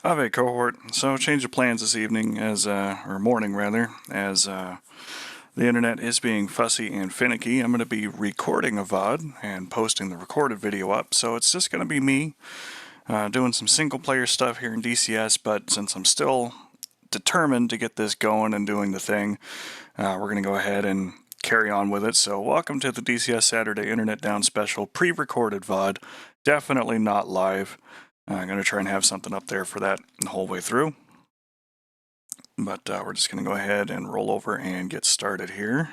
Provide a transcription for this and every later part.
Ave cohort. So change of plans this evening or morning rather, as the internet is being fussy and finicky. I'm going to be recording a VOD and posting the recorded video up. So it's just going to be me doing some single player stuff here in DCS, but since I'm still determined to get this going and doing the thing, we're going to go ahead and carry on with it. So welcome to the DCS Saturday Internet Down Special pre-recorded VOD. Definitely not live. I'm going to try and have something up there for that the whole way through. But we're just going to go ahead and roll over and get started here.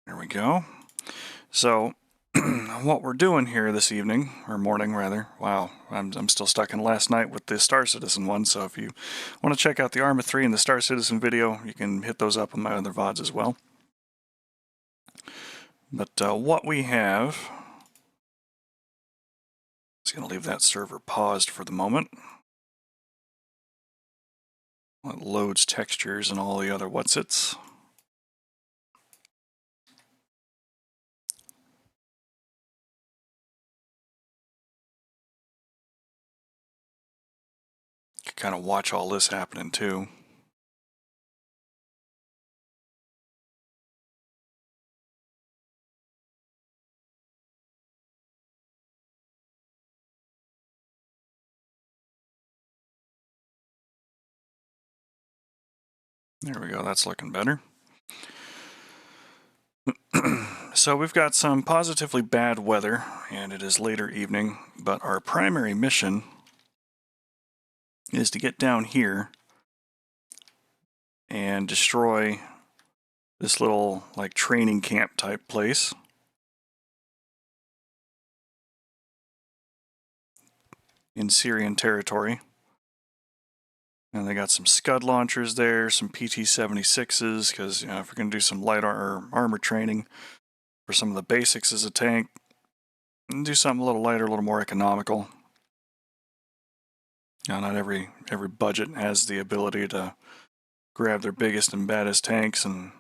There we go. So what we're doing here this evening, or morning rather, wow, I'm still stuck in last night with the Star Citizen one, so if you want to check out the Arma 3 and the Star Citizen video, you can hit those up on my other VODs as well. But what we have, just going to leave that server paused for the moment. It loads textures and all the other what's-its. You can kind of watch all this happening too. There we go, that's looking better. So we've got some positively bad weather, and it is later evening, but our primary mission is to get down here and destroy this little, like, training camp type place. In Syrian territory. And they got some Scud launchers there, some PT-76s, because if we're going to do some light armor training for some of the basics as a tank, and do something a little lighter, a little more economical. Now, not every budget has the ability to grab their biggest and baddest tanks and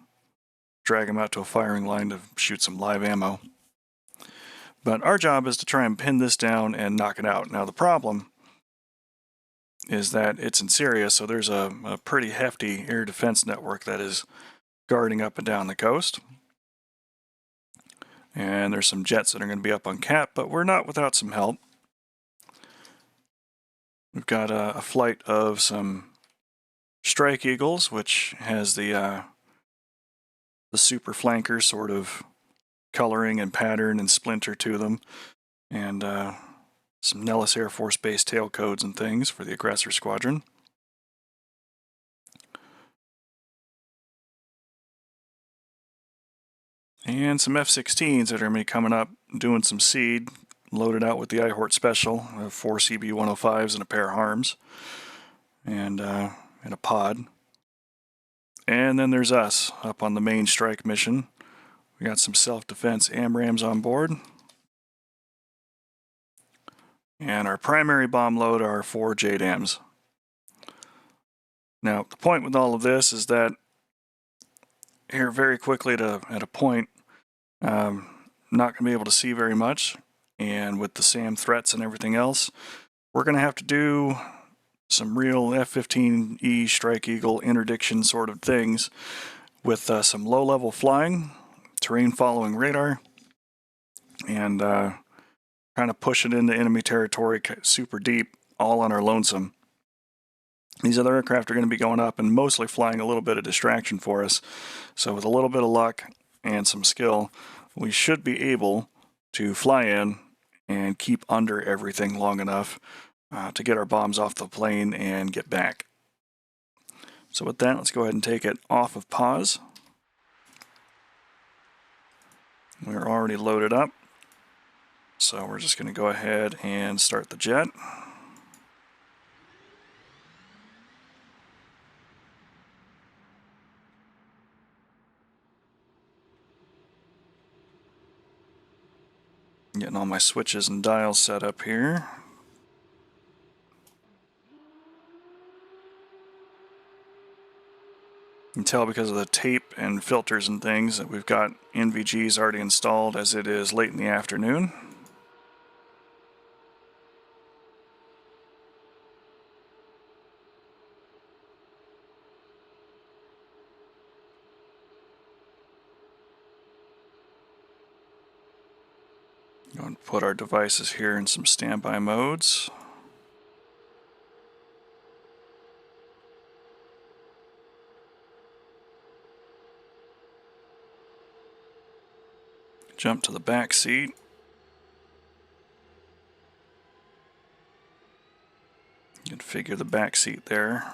drag them out to a firing line to shoot some live ammo. But our job is to try and pin this down and knock it out. Now, the problem is that it's in Syria, so there's a pretty hefty air defense network that is guarding up and down the coast. And there's some jets that are going to be up on cap, but we're not without some help. We've got a flight of some Strike Eagles, which has the super flanker sort of coloring and pattern and splinter to them, and some Nellis Air Force Base tail codes and things for the aggressor squadron. And some F-16s that are going to be coming up, doing some seed, loaded out with the IHORT Special, 4 CB-105s and a pair of harms, and a pod. And then there's us up on the main strike mission. We got some self-defense AMRAAMs on board. And our primary bomb load are 4 JDAMs. Now, the point with all of this is that here very quickly at a point, not going to be able to see very much, and with the SAM threats and everything else, we're going to have to do some real F-15E Strike Eagle interdiction sort of things with some low-level flying, terrain following radar, and kind of push it into enemy territory super deep, all on our lonesome. These other aircraft are going to be going up and mostly flying a little bit of distraction for us. So with a little bit of luck and some skill, we should be able to fly in and keep under everything long enough to get our bombs off the plane and get back. So with that, let's go ahead and take it off of pause. We're already loaded up. So we're just going to go ahead and start the jet. Getting all my switches and dials set up here. You can tell because of the tape and filters and things that we've got NVGs already installed, as it is late in the afternoon. Going to put our devices here in some standby modes. Jump to the back seat. Configure the back seat there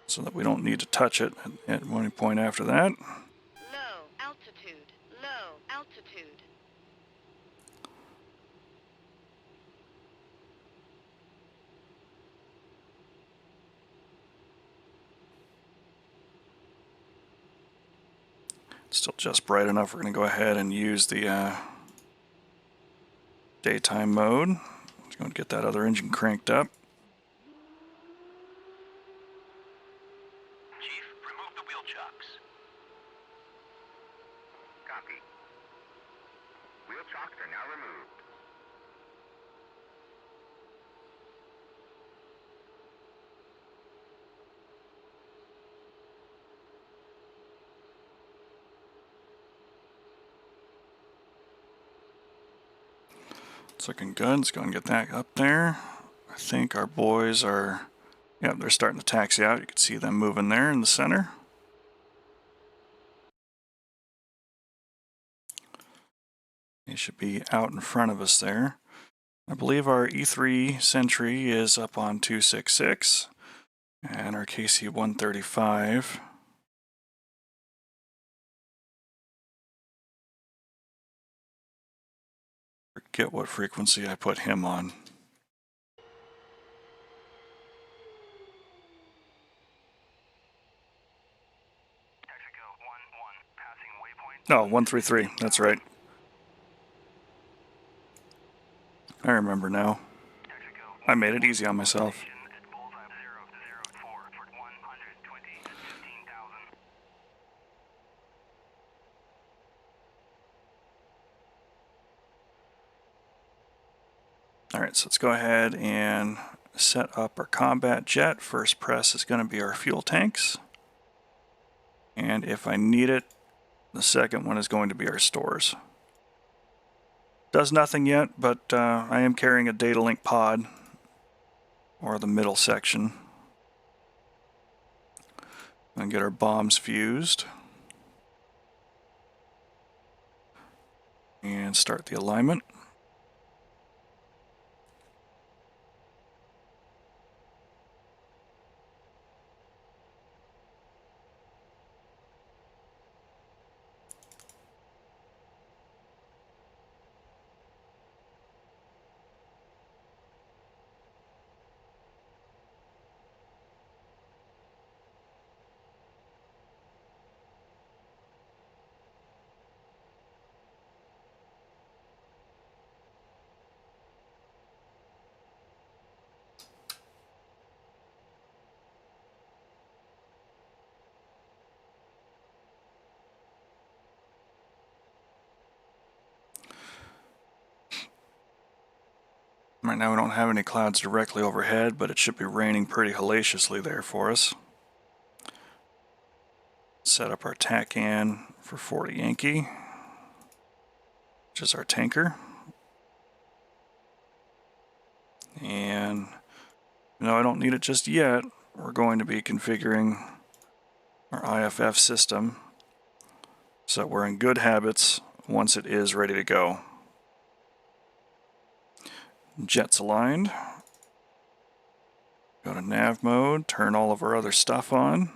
so that we don't need to touch it at any point after that. Low altitude, low altitude. Still just bright enough. We're going to go ahead and use the daytime mode. Just going to get that other engine cranked up. Chief, remove the wheel chocks. Copy. Wheel chocks are now removed. It's looking good. Let's go and get that up there. I think our boys are, yeah, they're starting to taxi out. You can see them moving there in the center. They should be out in front of us there. I believe our E3 Sentry is up on 266 and our KC-135. Forget what frequency I put him on. Oh, 133, that's right. I remember now. I made it easy on myself. Alright, so let's go ahead and set up our combat jet. First press is going to be our fuel tanks. And if I need it, the second one is going to be our stores. Does nothing yet, but I am carrying a data link pod, or the middle section. And get our bombs fused. And start the alignment. Right now we don't have any clouds directly overhead, but it should be raining pretty hellaciously there for us. Set up our TACAN for 40 Yankee, which is our tanker. And no, I don't need it just yet. We're going to be configuring our IFF system so that we're in good habits once it is ready to go. Jets aligned. Go to nav mode, turn all of our other stuff on.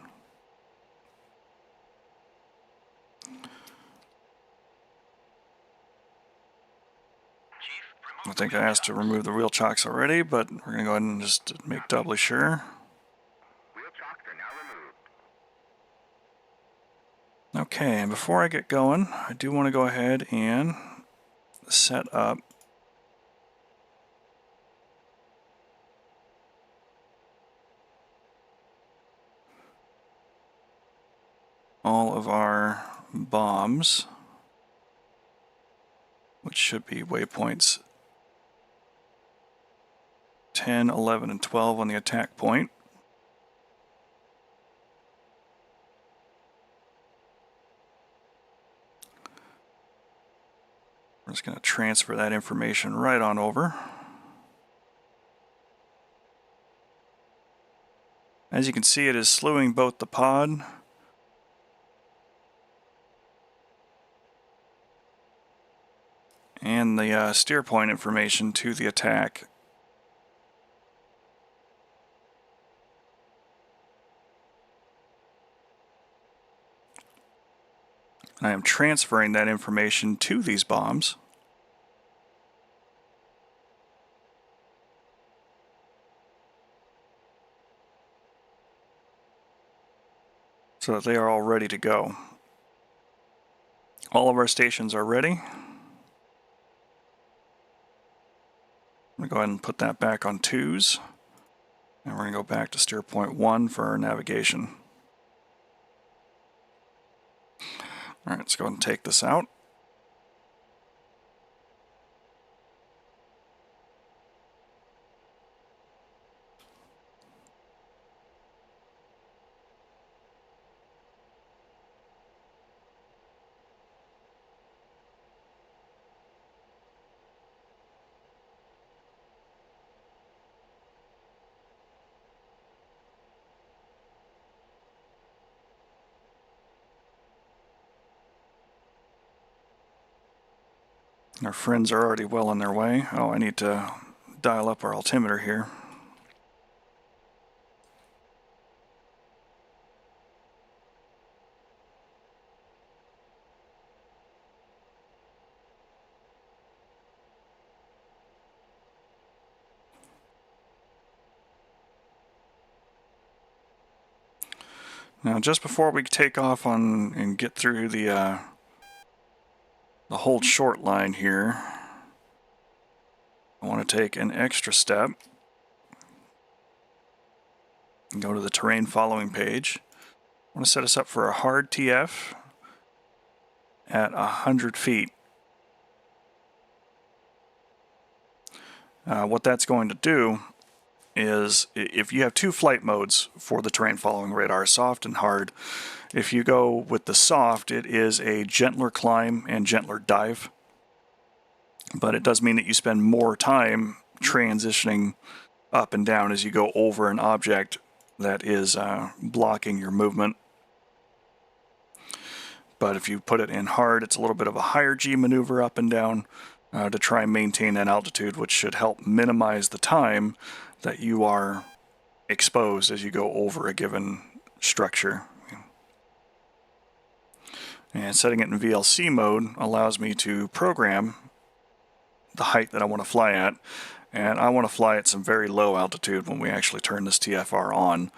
I think I asked to remove the wheel chocks already, but we're going to go ahead and just make doubly sure. Wheel chocks are now removed. Okay, and before I get going, I do want to go ahead and set up all of our bombs, which should be waypoints 10, 11, and 12 on the attack point. We're just going to transfer that information right on over. As you can see, it is slewing both the pod and the steer point information to the attack. I am transferring that information to these bombs. So that they are all ready to go. All of our stations are ready. I'm going to go ahead and put that back on 2s. And we're going to go back to steer point 1 for our navigation. Alright, let's go ahead and take this out. Our friends are already well on their way. Oh, I need to dial up our altimeter here. Now, just before we take off on and get through the hold short line here, I want to take an extra step and go to the terrain following page. I want to set us up for a hard TF at 100 feet. What that's going to do is, if you have two flight modes for the terrain following radar, soft and hard, if you go with the soft, it is a gentler climb and gentler dive. But it does mean that you spend more time transitioning up and down as you go over an object that is blocking your movement. But if you put it in hard, it's a little bit of a higher G maneuver up and down to try and maintain that altitude, which should help minimize the time that you are exposed as you go over a given structure. And setting it in VLC mode allows me to program the height that I want to fly at, and I want to fly at some very low altitude when we actually turn this TFR on.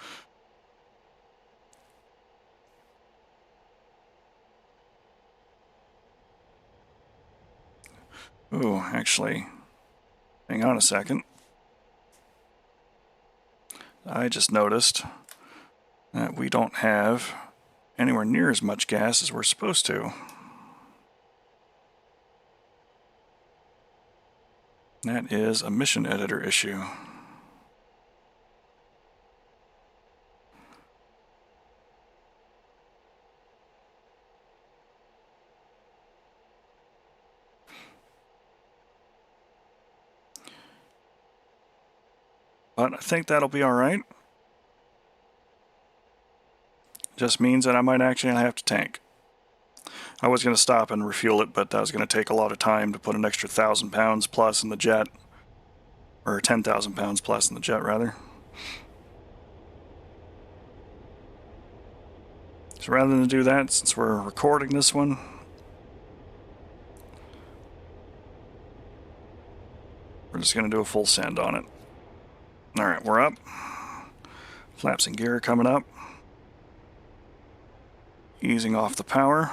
Ooh, actually, hang on a second. I just noticed that we don't have anywhere near as much gas as we're supposed to. That is a mission editor issue. But I think that'll be alright. Just means that I might actually have to tank. I was going to stop and refuel it, but that was going to take a lot of time to put an extra 1,000 pounds plus in the jet. Or 10,000 pounds plus in the jet, rather. So rather than do that, since we're recording this one, we're just going to do a full send on it. Alright, we're up. Flaps and gear coming up. Easing off the power.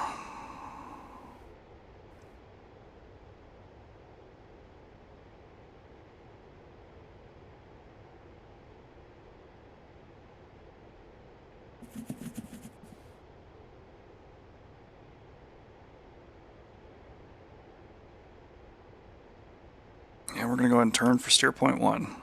And we're going to go ahead and turn for steer point 1.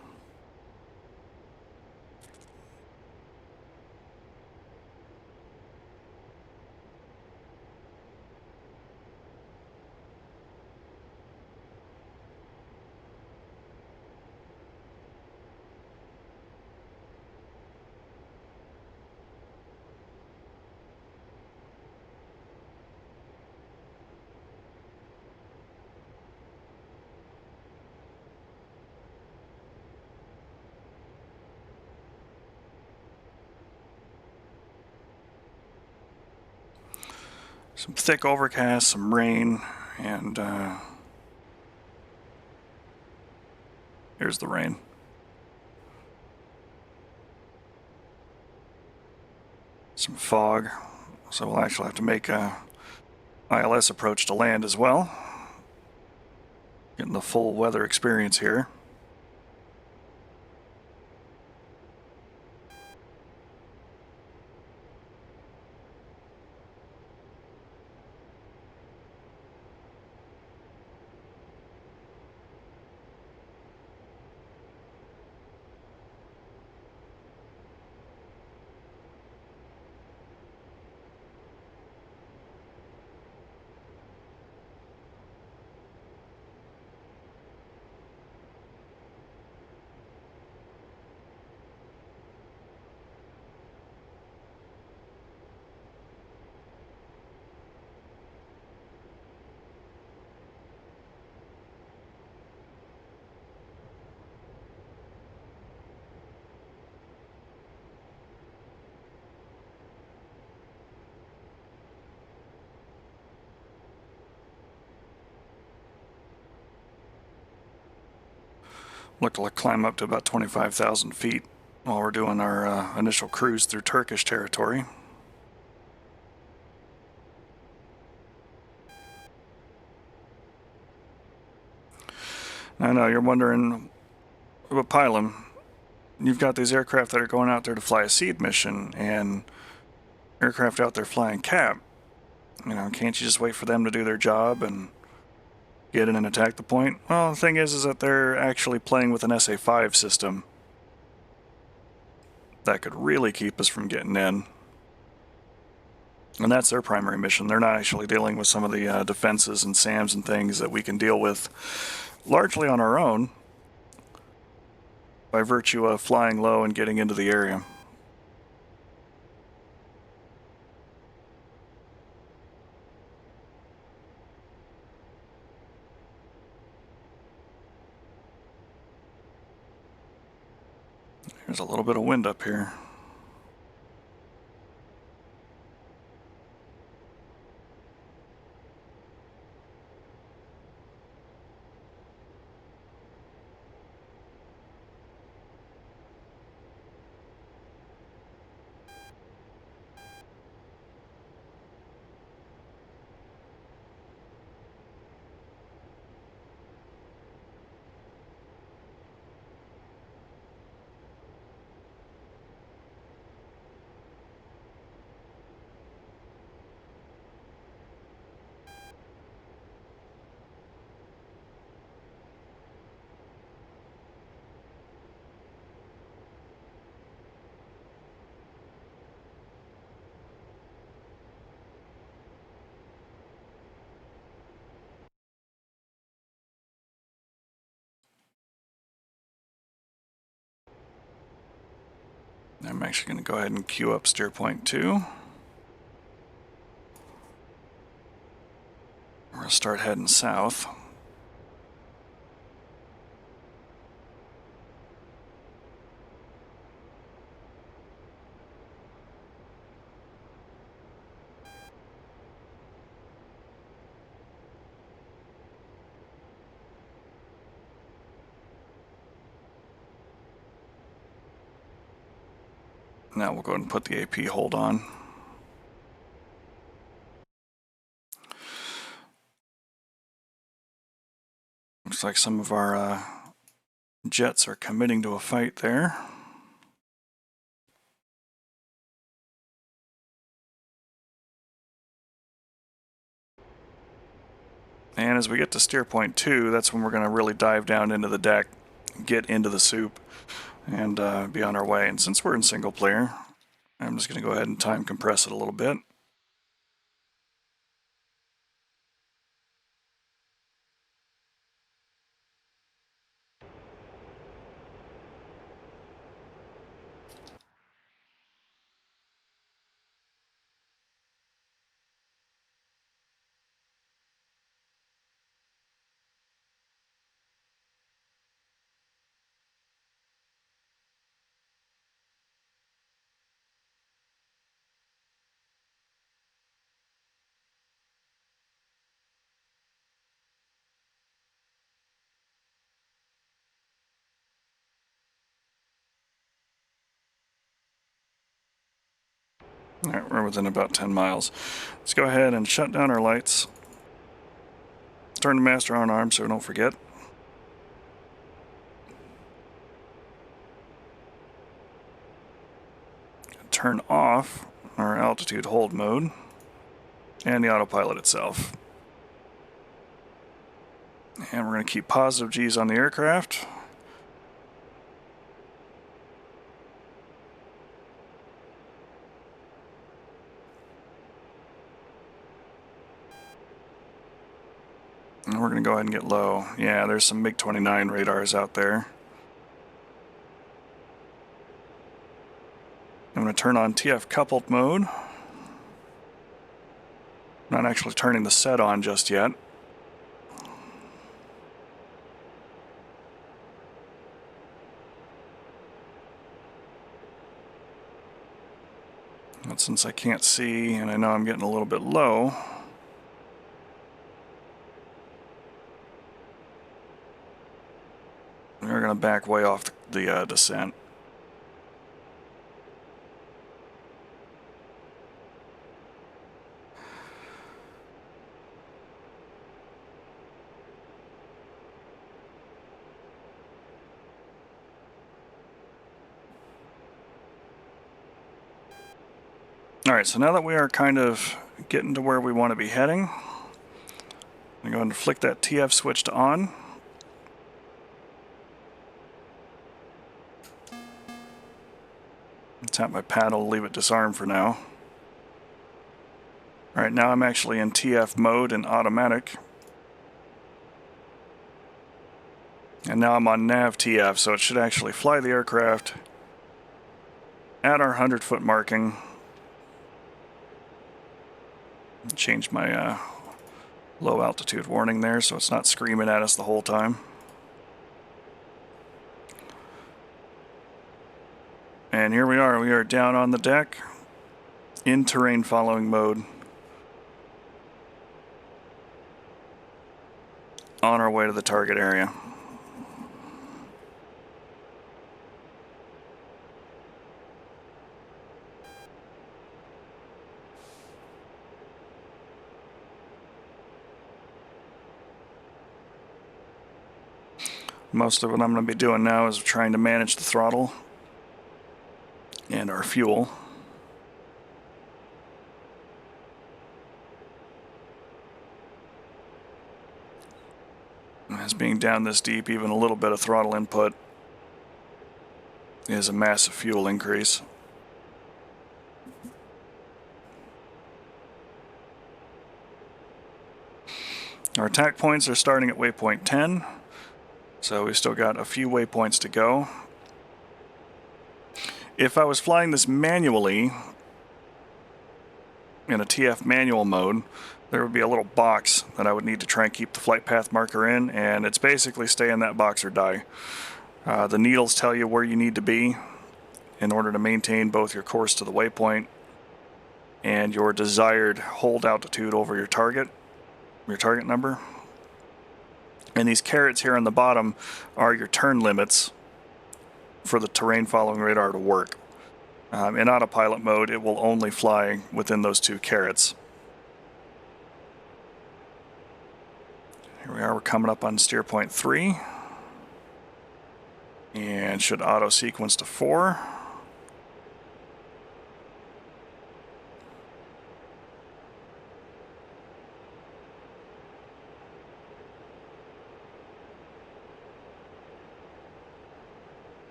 Some thick overcast, some rain, and here's the rain. Some fog, so we'll actually have to make a ILS approach to land as well. Getting the full weather experience here. Look like climb up to about 25,000 feet while we're doing our initial cruise through Turkish territory. I know you're wondering, but Pylum, you've got these aircraft that are going out there to fly a seed mission, and aircraft out there flying cap. You know, can't you just wait for them to do their job and get in and attack the point? Well, the thing is that they're actually playing with an SA-5 system that could really keep us from getting in. And that's their primary mission. They're not actually dealing with some of the defenses and SAMs and things that we can deal with largely on our own by virtue of flying low and getting into the area. There's a little bit of wind up here. I'm actually going to go ahead and queue up steer point 2. We're going to start heading south. Now we'll go ahead and put the AP hold on. Looks like some of our jets are committing to a fight there. And as we get to steer point 2, that's when we're going to really dive down into the deck, get into the soup, and be on our way. And since we're in single player, I'm just going to go ahead and time compress it a little bit. All right, we're within about 10 miles. Let's go ahead and shut down our lights. Turn the master on arm so we don't forget. Turn off our altitude hold mode and the autopilot itself. And we're going to keep positive G's on the aircraft. And we're going to go ahead and get low. Yeah, there's some MiG-29 radars out there. I'm going to turn on TF coupled mode. Not actually turning the set on just yet. But since I can't see and I know I'm getting a little bit low, we're going to back way off the descent. Alright, so now that we are kind of getting to where we want to be heading, I'm going to flick that TF switch to on. Tap my paddle, leave it disarmed for now. Alright, now I'm actually in TF mode and automatic. And now I'm on nav TF, so it should actually fly the aircraft at our 100-foot marking. Change my low altitude warning there so it's not screaming at us the whole time. And here we are down on the deck in terrain following mode on our way to the target area. Most of what I'm going to be doing now is trying to manage the throttle and our fuel. As being down this deep, even a little bit of throttle input is a massive fuel increase. Our attack points are starting at waypoint 10. So we've still got a few waypoints to go. If I was flying this manually, in a TF manual mode, there would be a little box that I would need to try and keep the flight path marker in, and it's basically stay in that box or die. The needles tell you where you need to be in order to maintain both your course to the waypoint and your desired hold altitude over your target number. And these carets here on the bottom are your turn limits for the terrain following radar to work. In autopilot mode, it will only fly within those two carets. Here we are, we're coming up on steer point 3. And should auto sequence to 4.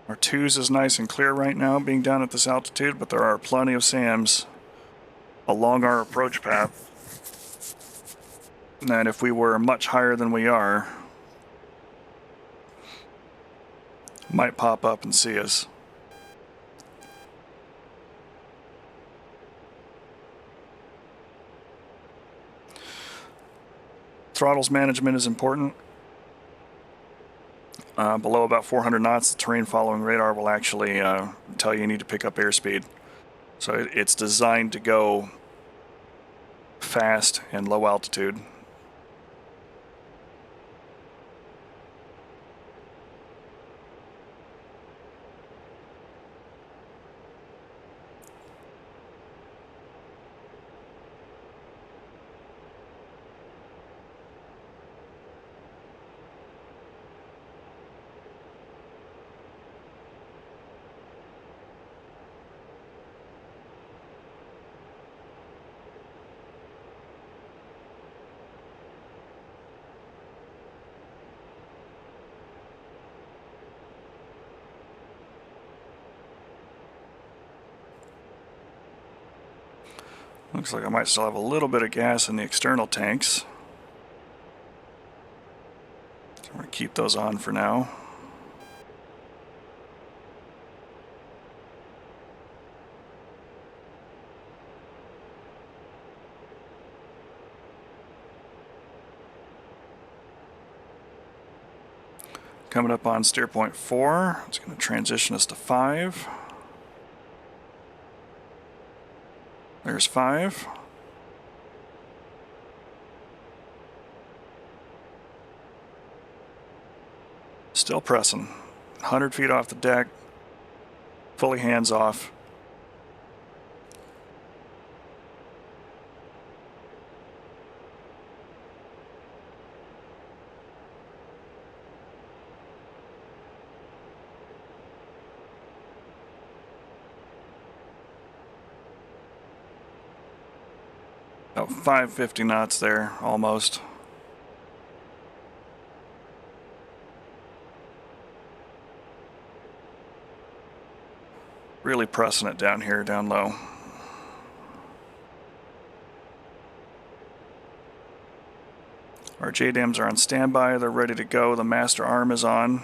Our 2s is nice and clear right now, being down at this altitude, but there are plenty of SAMs along our approach path. And if we were much higher than we are, might pop up and see us. Throttles management is important. Below about 400 knots, the terrain following radar will actually tell you need to pick up airspeed. So it's designed to go fast and low altitude. Looks like I might still have a little bit of gas in the external tanks. So we're going to keep those on for now. Coming up on steer point 4, it's going to transition us to 5. There's 5. Still pressing. 100 feet off the deck, fully hands off. About 550 knots there, almost. Really pressing it down here, down low. Our JDAMs are on standby, they're ready to go, the master arm is on.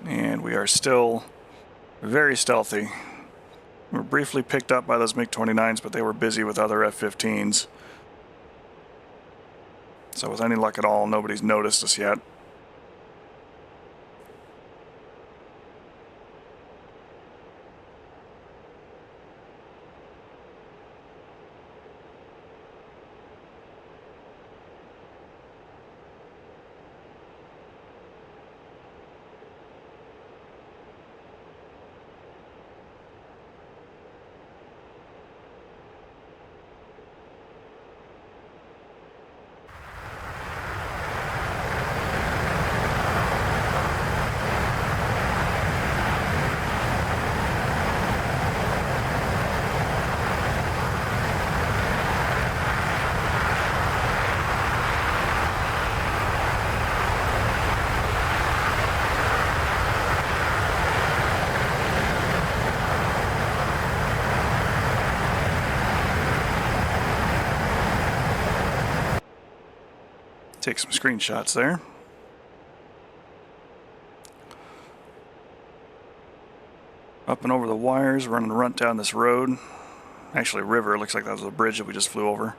And we are still very stealthy. We were briefly picked up by those MiG-29s, but they were busy with other F-15s. So with any luck at all, nobody's noticed us yet. Take some screenshots there. Up and over the wires, running a runt down this road. Actually, river. Looks like that was a bridge that we just flew over.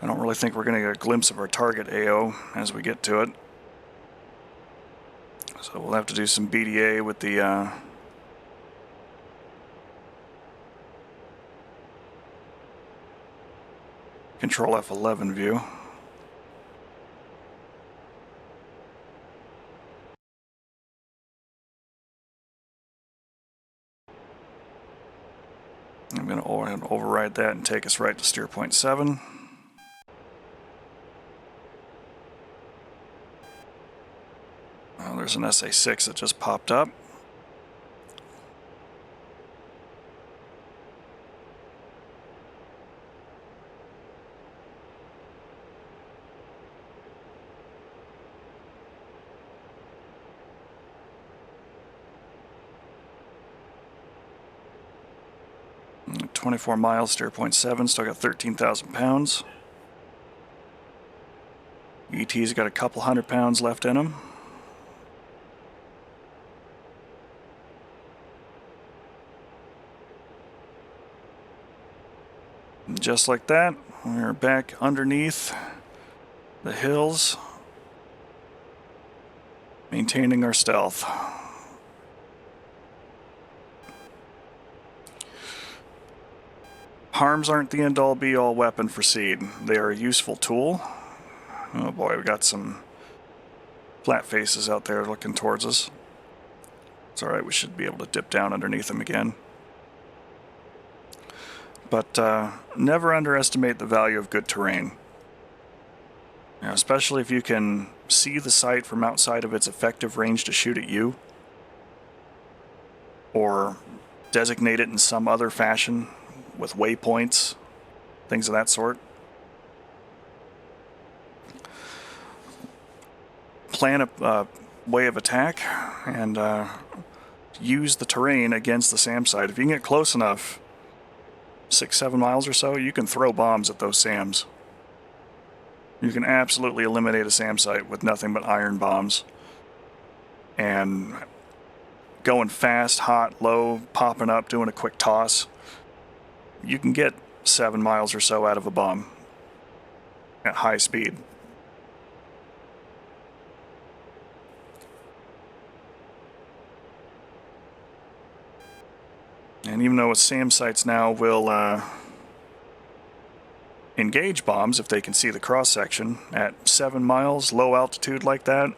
I don't really think we're going to get a glimpse of our target AO as we get to it. So we'll have to do some BDA with the Control F11 view. I'm going to override that and take us right to steer point 7. There's an SA-6 that just popped up. Mm, 24 miles, steer point 7, still got 13,000 pounds. ET's got a couple 100 pounds left in him. just like that, we're back underneath the hills, maintaining our stealth. Harms aren't the end-all be-all weapon for Seed. They are a useful tool. Oh boy, we got some flat faces out there looking towards us. It's alright, we should be able to dip down underneath them again. But never underestimate the value of good terrain. You know, especially if you can see the site from outside of its effective range to shoot at you, or designate it in some other fashion with waypoints, things of that sort. Plan a way of attack and use the terrain against the SAM site. If you can get close enough, 6-7 miles or so, you can throw bombs at those SAMs. You can absolutely eliminate a SAM site with nothing but iron bombs. And going fast, hot, low, popping up, doing a quick toss, you can get 7 miles or so out of a bomb at high speed. And even though SAM sites now will engage bombs if they can see the cross-section, at 7 miles, low altitude like that,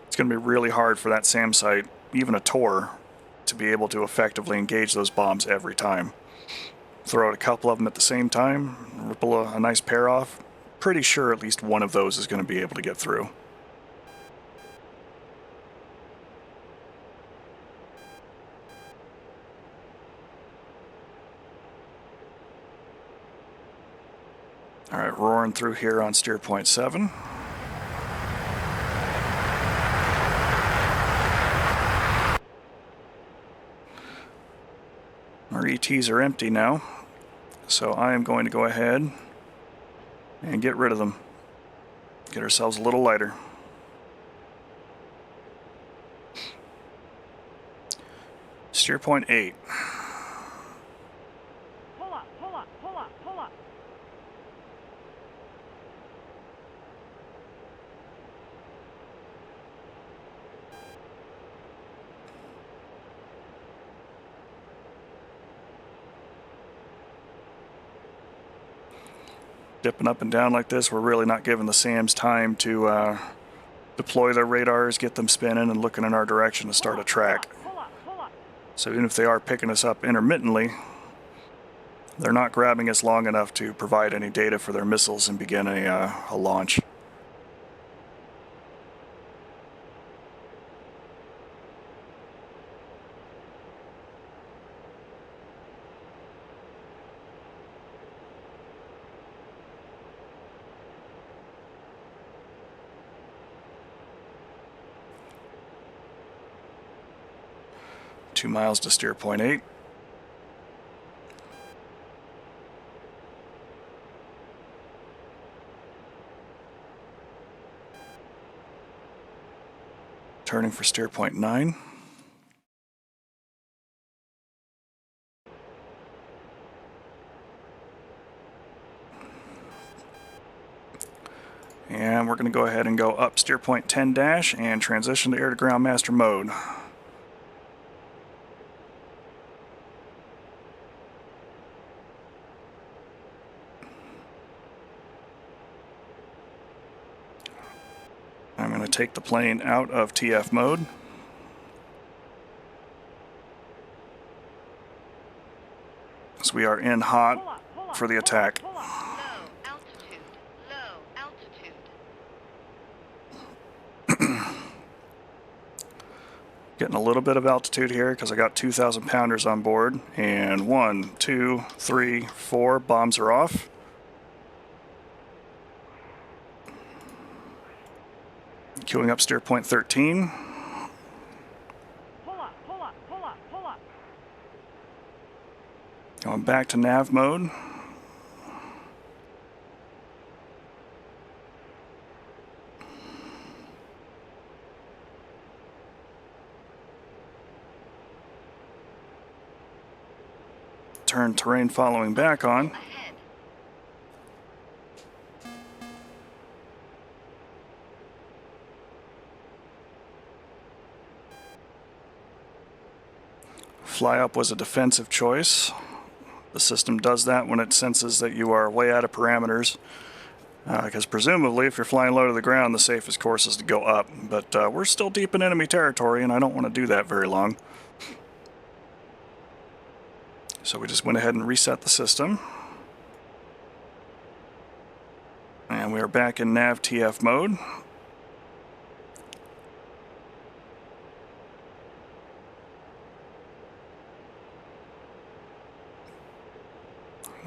it's going to be really hard for that SAM site, even a TOR, to be able to effectively engage those bombs every time. Throw out a couple of them at the same time, ripple a nice pair off, pretty sure at least one of those is going to be able to get through. Alright, roaring through here on steer point 7. Our ETs are empty now, so I am going to go ahead and get rid of them. Get ourselves a little lighter. Steer point 8. Pull up, pull up, pull up, pull up. Dipping up and down like this, we're really not giving the SAMs time to deploy their radars, get them spinning, and looking in our direction to start a track. Pull up, pull up. So even if they are picking us up intermittently, they're not grabbing us long enough to provide any data for their missiles and begin a launch. Two miles to steer point 8. Turning for steer point 9. And we're going to go ahead and go up steer point 10 dash and transition to air to ground master mode. I'm going to take the plane out of TF mode. So we are in hot for the attack. Low altitude. Low altitude. Getting a little bit of altitude here because I got 2,000 pounders on board. And 1, 2, 3, 4 bombs are off. Queuing up steer point 13. Pull up, pull up, pull up, pull up. Going back to nav mode. Turn terrain following back on. Ahead. Fly up was a defensive choice. The system does that when it senses that you are way out of parameters, because presumably if you're flying low to the ground, the safest course is to go up. But we're still deep in enemy territory, and I don't want to do that very long. So we just went ahead and reset the system. And we are back in nav TF mode.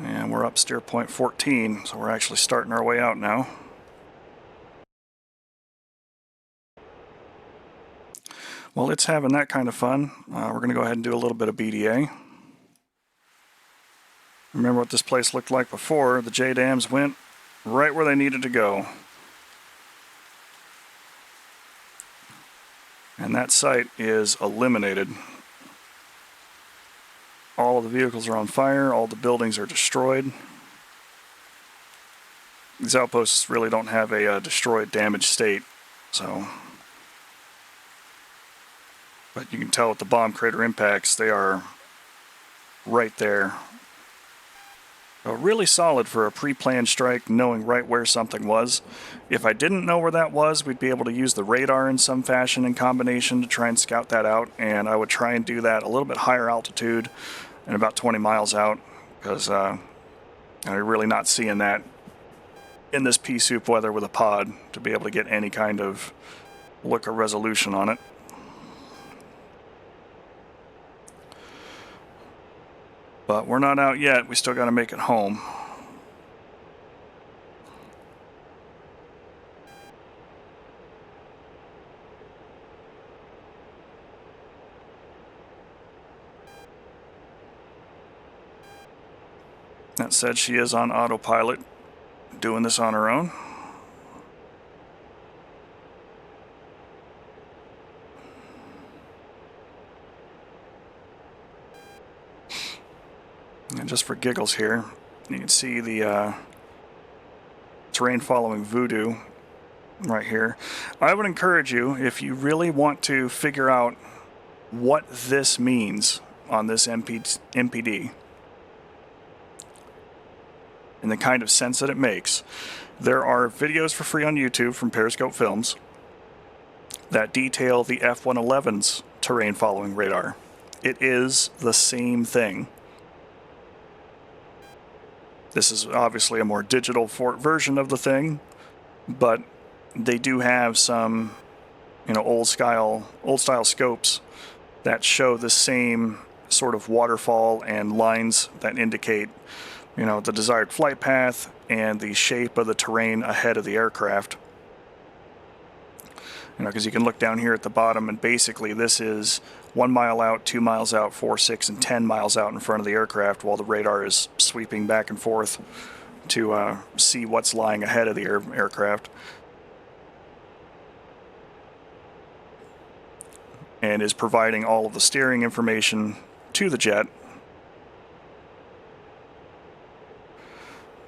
And we're up steer point 14, so we're actually starting our way out now. Well, it's having that kind of fun. We're going to go ahead and do a little bit of BDA. Remember what this place looked like before. The J-dams went right where they needed to go. And that site is eliminated. All of the vehicles are on fire, all the buildings are destroyed. These outposts really don't have a destroyed, damaged state, so. But you can tell with the bomb crater impacts, they are right there. So really solid for a pre-planned strike, knowing right where something was. If I didn't know where that was, we'd be able to use the radar in some fashion in combination to try and scout that out, and I would try and do that a little bit higher altitude and about 20 miles out, because I'm really not seeing that in this pea soup weather with a pod to be able to get any kind of look or resolution on it. But we're not out yet. We still got to make it home. That said, she is on autopilot, doing this on her own. And just for giggles here, you can see the terrain following voodoo right here. I would encourage you, if you really want to figure out what this means on this MPD and the kind of sense that it makes, there are videos for free on YouTube from Periscope Films that detail the F-111's terrain following radar. It is the same thing. This is obviously a more digital version of the thing, but they do have some, old style scopes that show the same sort of waterfall and lines that indicate, the desired flight path and the shape of the terrain ahead of the aircraft. Because you can look down here at the bottom, and basically this is 1 mile out, 2 miles out, 4, 6, and 10 miles out in front of the aircraft, while the radar is sweeping back and forth to see what's lying ahead of the aircraft. And is providing all of the steering information to the jet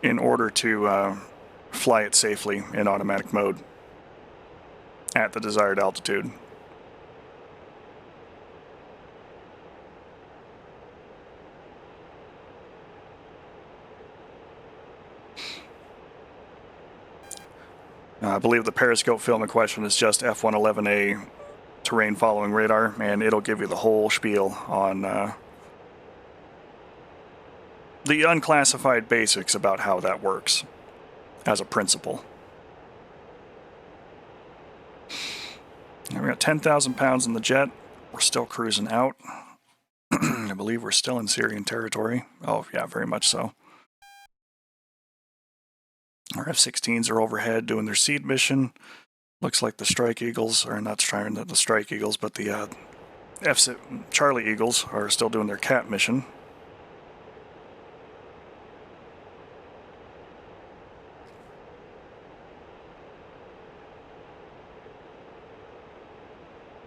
in order to fly it safely in automatic mode at the desired altitude. I believe the Periscope film in question is just F-111A terrain following radar, and it'll give you the whole spiel on the unclassified basics about how that works as a principle. Now we got 10,000 pounds in the jet. We're still cruising out. I believe we're still in Syrian territory. Oh yeah, very much so. Our F-16s are overhead doing their seed mission. Looks like the Strike Eagles, or not the Strike Eagles, but the Charlie Eagles are still doing their CAT mission.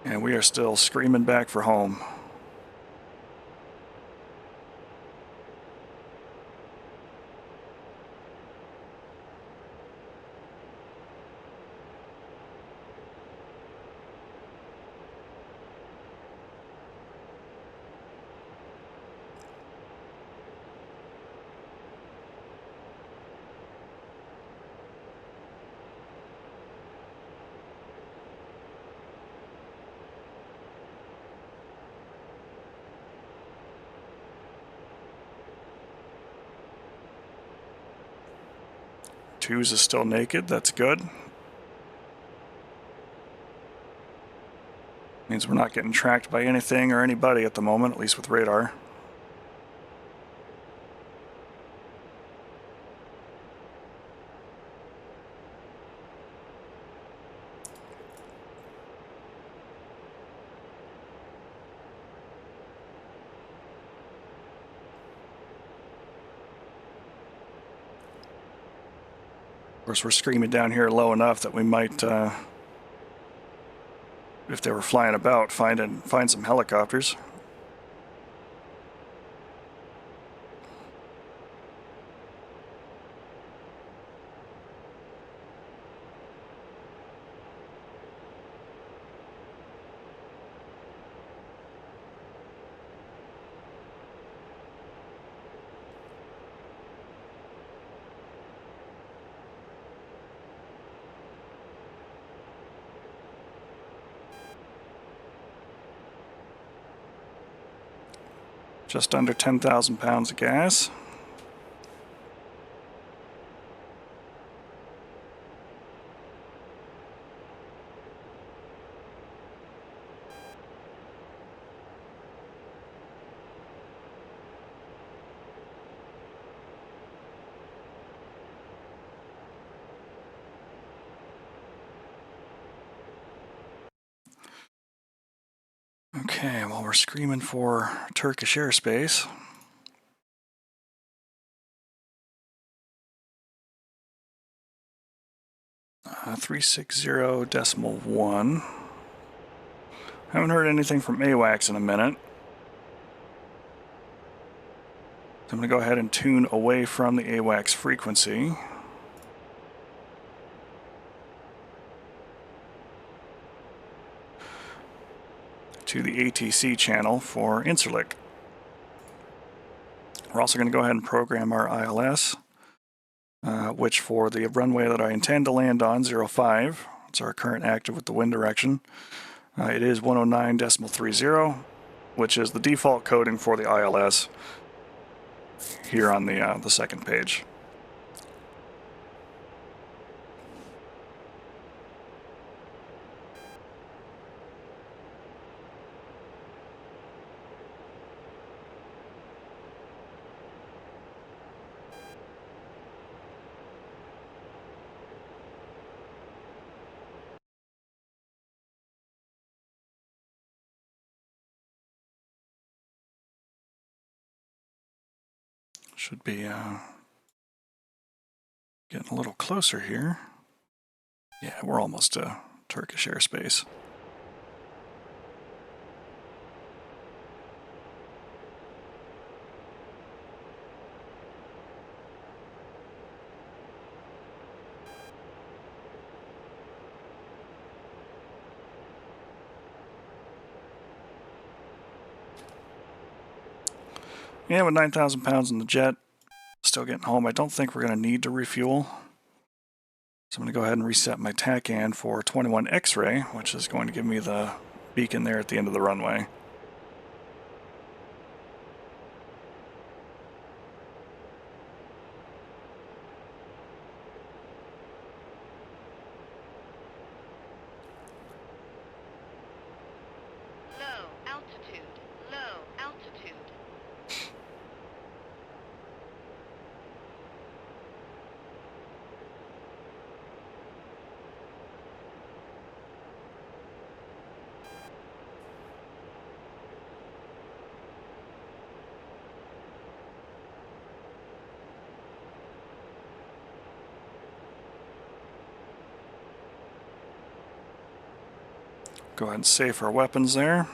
And we are still screaming back for home. Twos is still naked, that's good. Means we're not getting tracked by anything or anybody at the moment, at least with radar. Of course, we're screaming down here low enough that we might, if they were flying about, find some helicopters. Just under 10,000 pounds of gas. Okay, well, we're screaming for Turkish airspace. Uh, 360.1. Haven't heard anything from AWACS in a minute. So I'm going to go ahead and tune away from the AWACS frequency. To the ATC channel for Incirlik. We're also going to go ahead and program our ILS, which for the runway that I intend to land on, 05, it's our current active with the wind direction, it is 109.30, which is the default coding for the ILS here on the second page. Should be getting a little closer here. Yeah, we're almost to Turkish airspace. Yeah, with 9,000 pounds in the jet, still getting home. I don't think we're going to need to refuel. So I'm going to go ahead and reset my TACAN for 21 X-ray, which is going to give me the beacon there at the end of the runway. Low altitude. Low altitude. Go ahead and safe our weapons there.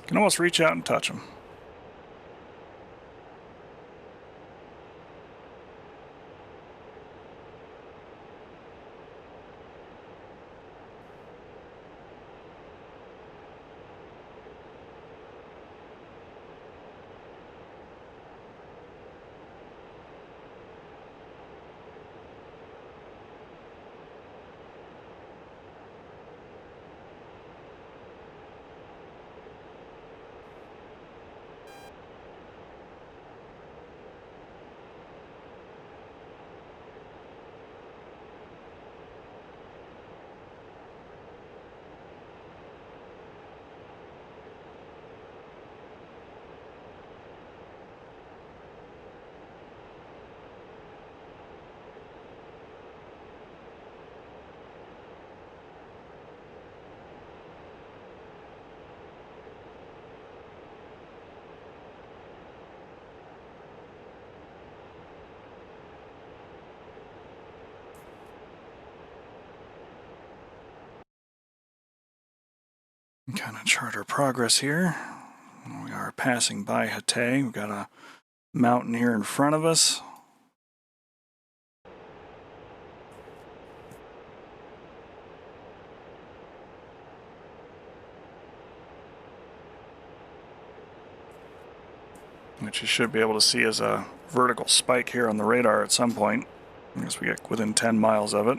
Can almost reach out and touch them. Kind of chart our progress here. We are passing by Hatay. We've got a mountain here in front of us. Which you should be able to see as a vertical spike here on the radar at some point, as we get within 10 miles of it.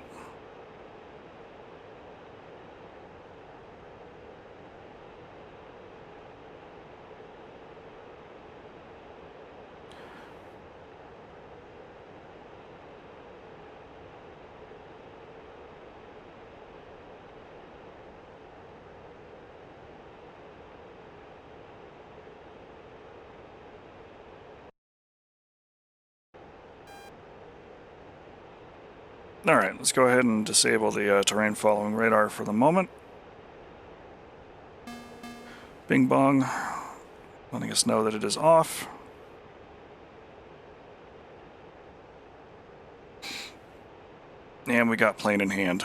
Alright, let's go ahead and disable the terrain following radar for the moment. Bing bong, letting us know that it is off. And we got plane in hand.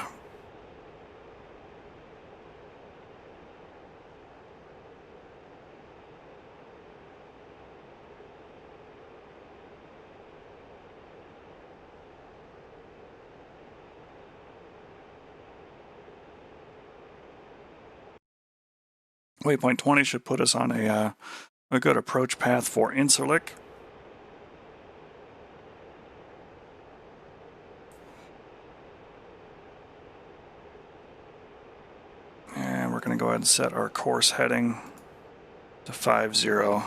Waypoint 20 should put us on a good approach path for Incirlik. And we're going to go ahead and set our course heading to 50. Or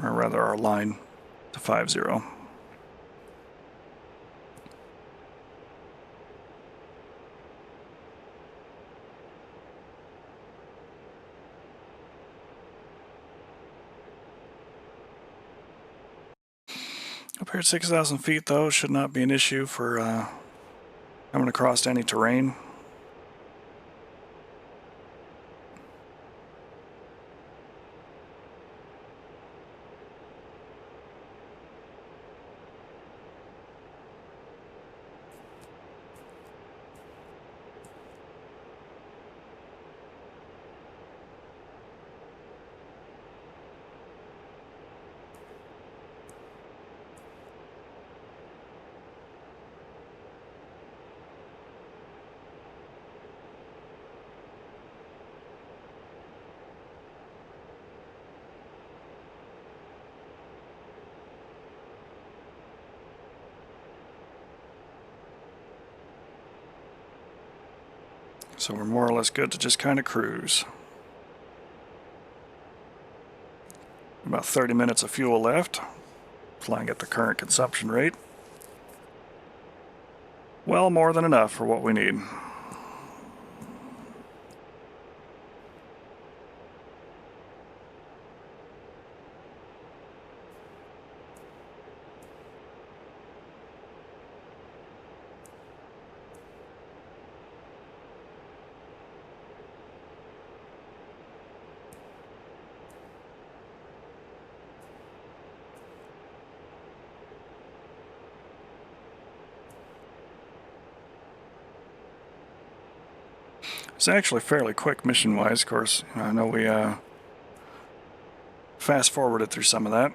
rather our line to 50. Up here at 6,000 feet though, should not be an issue for coming across any terrain. So we're more or less good to just kind of cruise. About 30 minutes of fuel left, flying at the current consumption rate. Well, more than enough for what we need. It's actually fairly quick mission-wise. Of course, I know we fast-forwarded through some of that.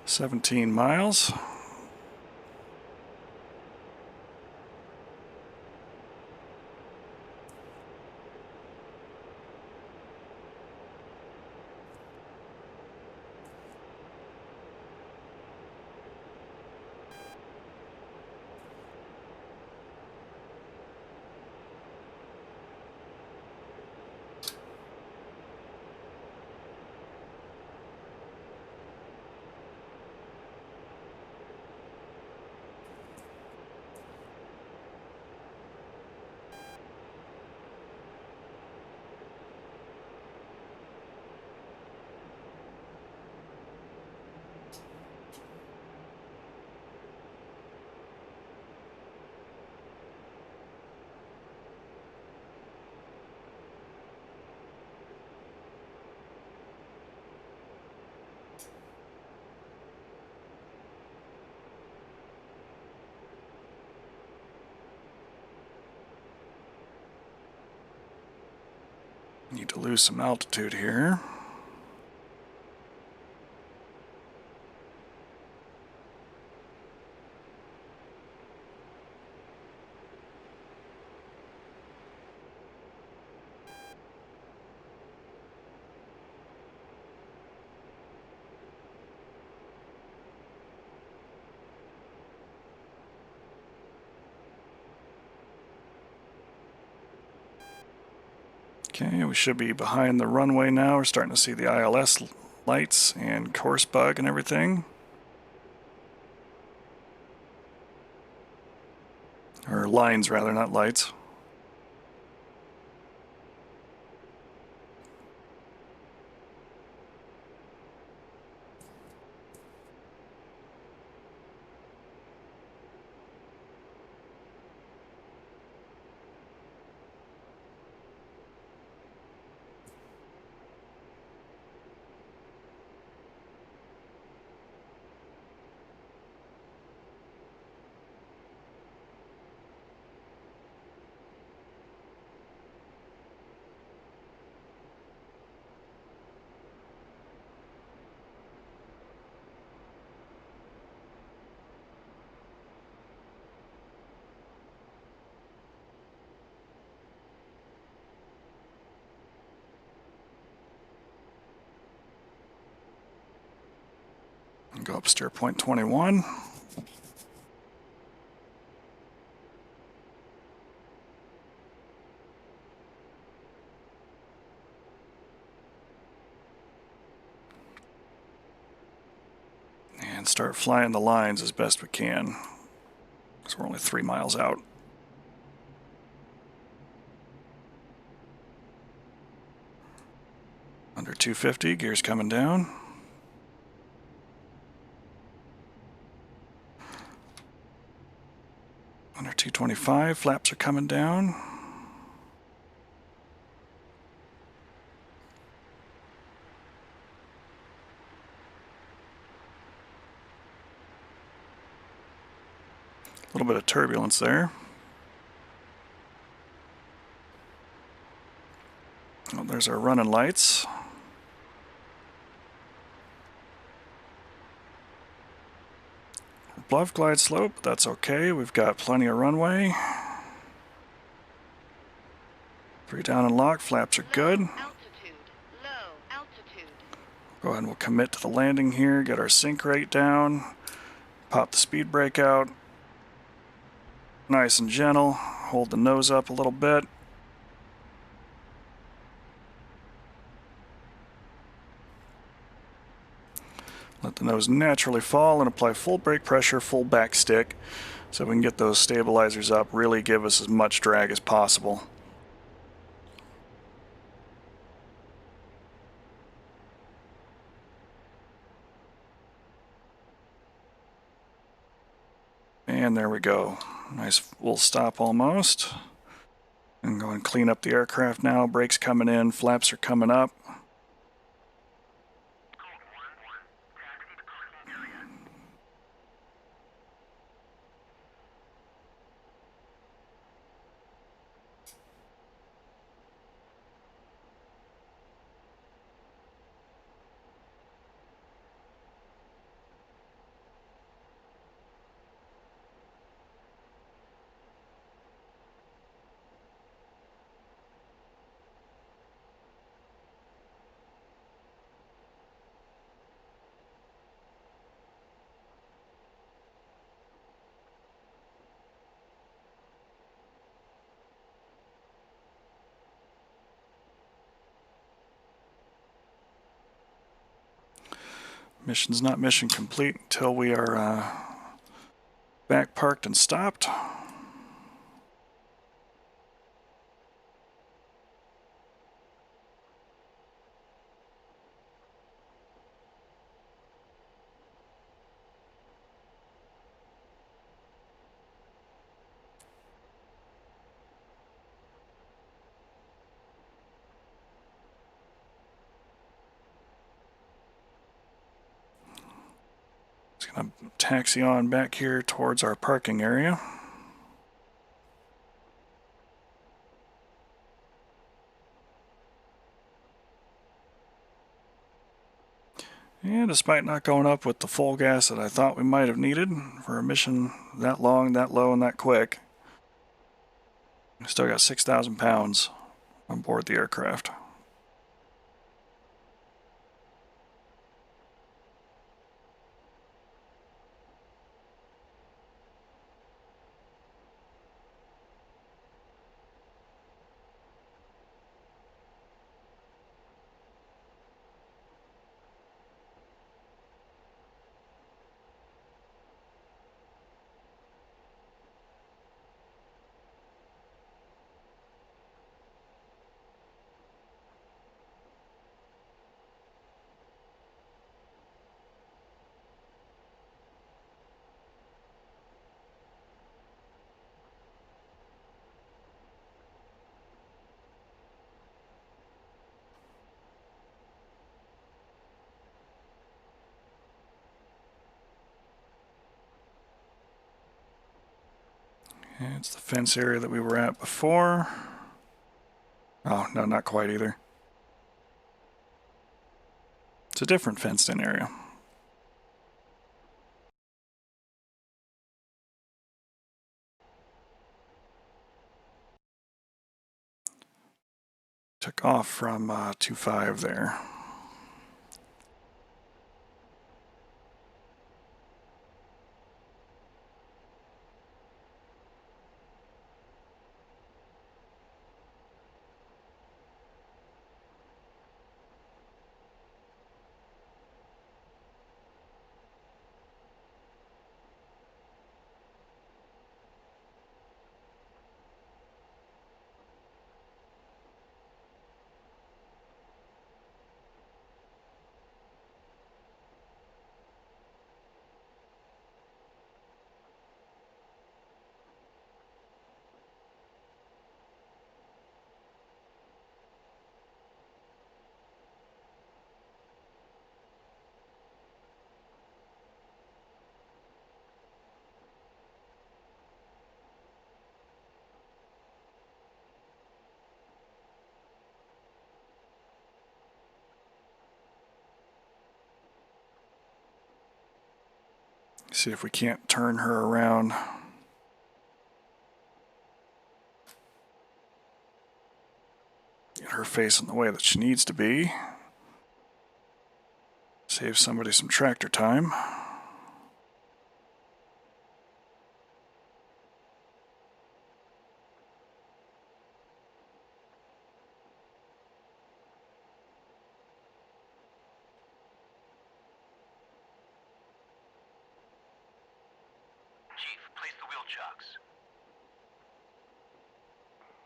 $17 miles. Need to lose some altitude here. Okay, we should be behind the runway now. We're starting to see the ILS lights and course bug and everything. Or lines rather, not lights. Go up steer point 21. And start flying the lines as best we can, because we're only 3 miles out. Under 250, gears coming down. Under 225, flaps are coming down. A little bit of turbulence there. Oh, there's our running lights. bluff glide slope, but that's okay. We've got plenty of runway. 3 down and lock, flaps are good. Low altitude. Low altitude. Go ahead and we'll commit to the landing here, get our sink rate down, pop the speed brake out. Nice and gentle, hold the nose up a little bit. Let the nose naturally fall and apply full brake pressure, full back stick, so we can get those stabilizers up, really give us as much drag as possible. And there we go. Nice full stop almost. And go and clean up the aircraft now. Brakes coming in, flaps are coming up. Mission's not mission complete until we are back parked and stopped. Just gonna taxi on back here towards our parking area. And despite not going up with the full gas that I thought we might have needed for a mission that long, that low, and that quick, we still got 6,000 pounds on board the aircraft. And it's the fence area that we were at before. Oh, no, not quite either. It's a different fenced-in area. Took off from 2.5 there. See if we can't turn her around. Get her facing the way that she needs to be. Save somebody some tractor time. Chief, place the wheel chocks.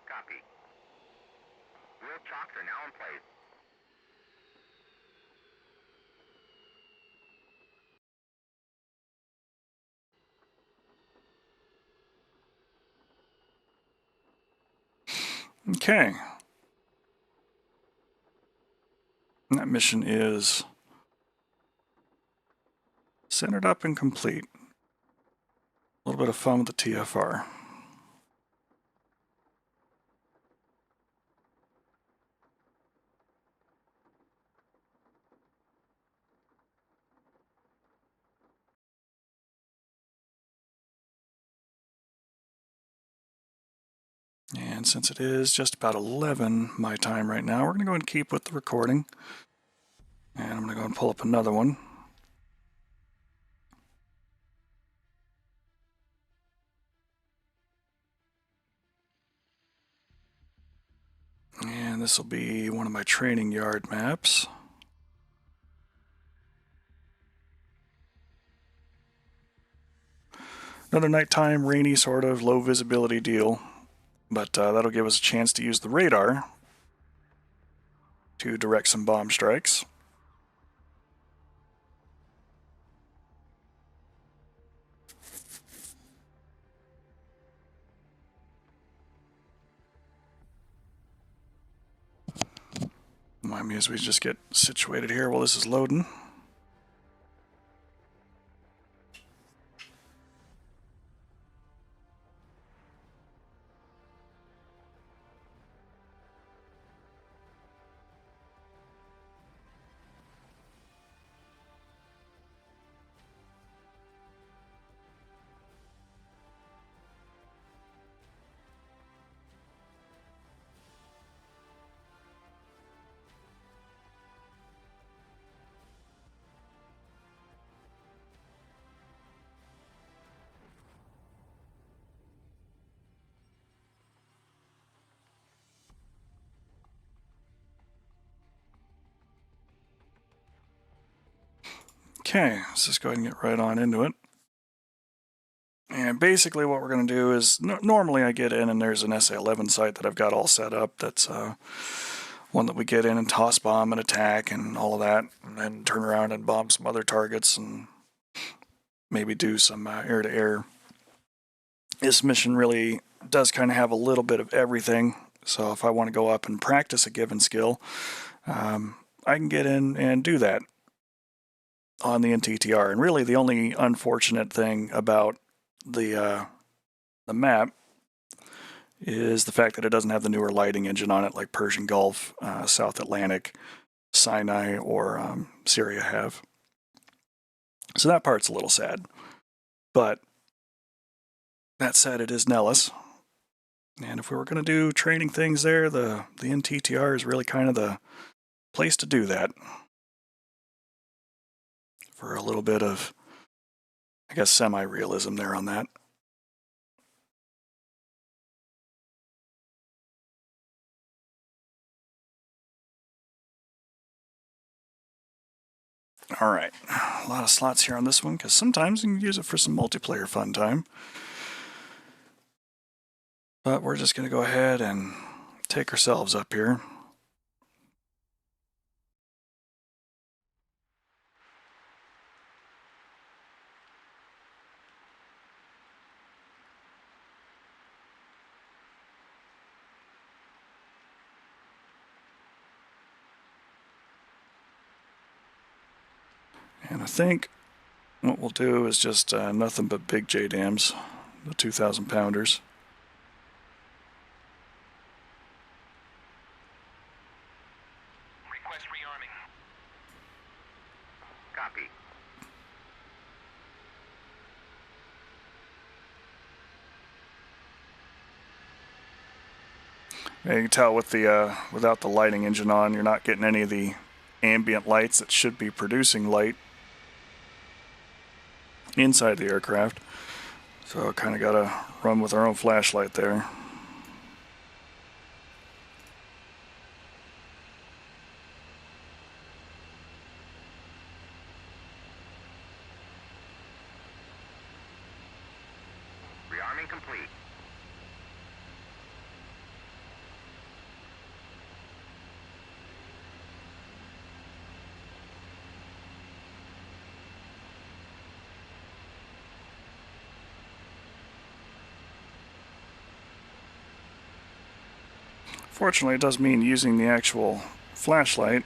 Copy. Wheel chocks are now in place. Okay. And that mission is centered up and complete. A little bit of fun with the TFR. And since it is just about 11 my time right now, we're going to go ahead and keep with the recording. And I'm going to go and pull up another one. And this will be one of my training yard maps. Another nighttime, rainy, sort of low visibility deal. But that'll give us a chance to use the radar to direct some bomb strikes. Remind me as we just get situated here while this is loading. Okay, let's just go ahead and get right on into it. And basically what we're going to do is, normally I get in and there's an SA-11 site that I've got all set up. That's one that we get in and toss bomb and attack and all of that, and then turn around and bomb some other targets and maybe do some air-to-air. This mission really does kind of have a little bit of everything. So if I want to go up and practice a given skill, I can get in and do that on the NTTR. And really the only unfortunate thing about the map is the fact that it doesn't have the newer lighting engine on it like Persian Gulf, South Atlantic, Sinai, or Syria have. So that part's a little sad. But that said, it is Nellis. And if we were going to do training things there, the NTTR is really kind of the place to do that. For a little bit of, I guess, semi-realism there on that. Alright, a lot of slots here on this one, because sometimes you can use it for some multiplayer fun time. But we're just going to go ahead and take ourselves up here. And I think what we'll do is just nothing but big JDAMs, the 2,000 pounders. Request rearming. Copy. You can tell with the without the lighting engine on, you're not getting any of the ambient lights that should be producing light inside the aircraft. So kind of got to run with our own flashlight there. Rearming complete. Fortunately, it does mean using the actual flashlight.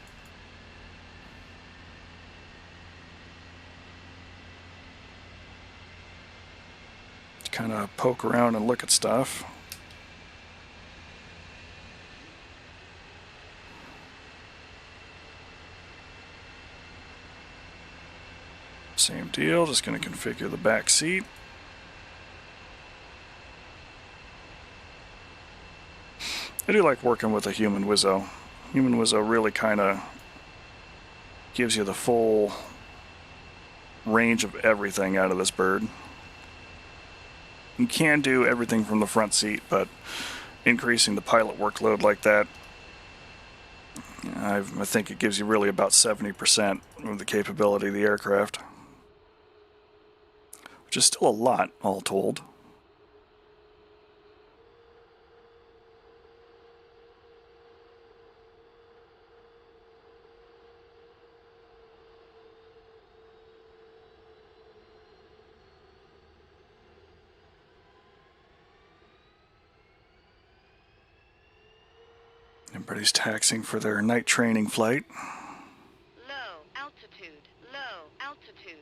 To kind of poke around and look at stuff. Same deal, just going to configure the back seat. I do like working with a human Wizzo. Human Wizzo really kind of gives you the full range of everything out of this bird. You can do everything from the front seat, but increasing the pilot workload like that, I think it gives you really about 70% of the capability of the aircraft, which is still a lot, all told. Everybody's taxiing for their night training flight. Low altitude. Low altitude.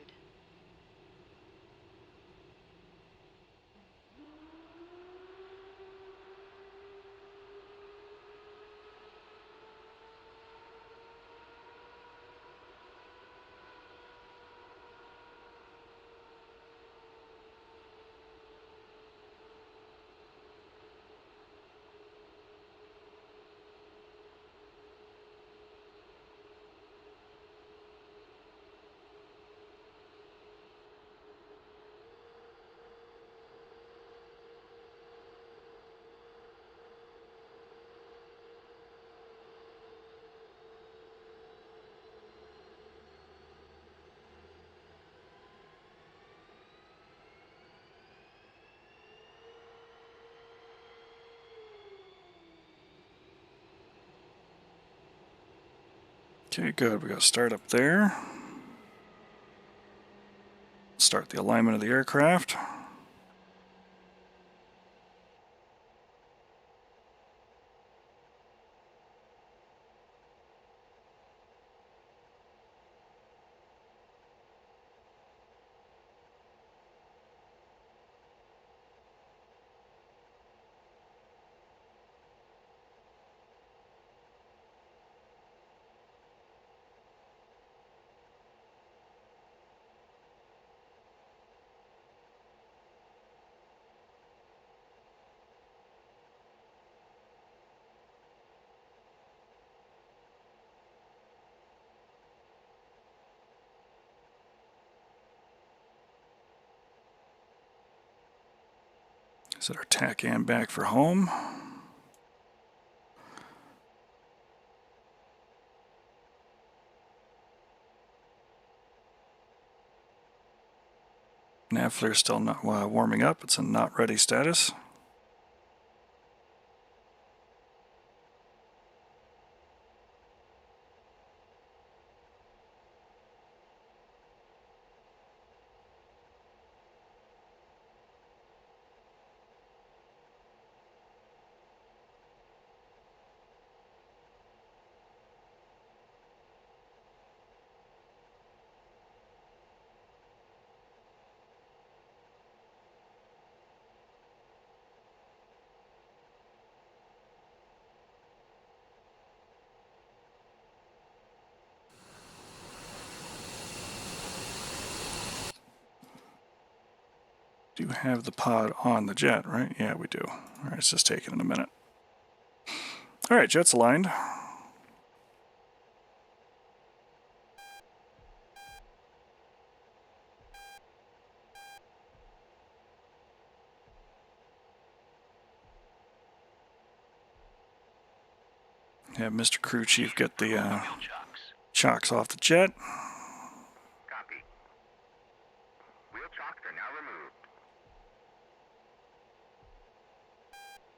Okay, good. We got start up there. Start the alignment of the aircraft. Set our TACAM back for home. Nav flare still not warming up. It's in not ready status. Do have the pod on the jet, right? Yeah, we do. All right, it's just taking a minute. All right, jets aligned. Have Mr. Crew Chief get the chocks off the jet. Copy. Wheel chocks are now removed.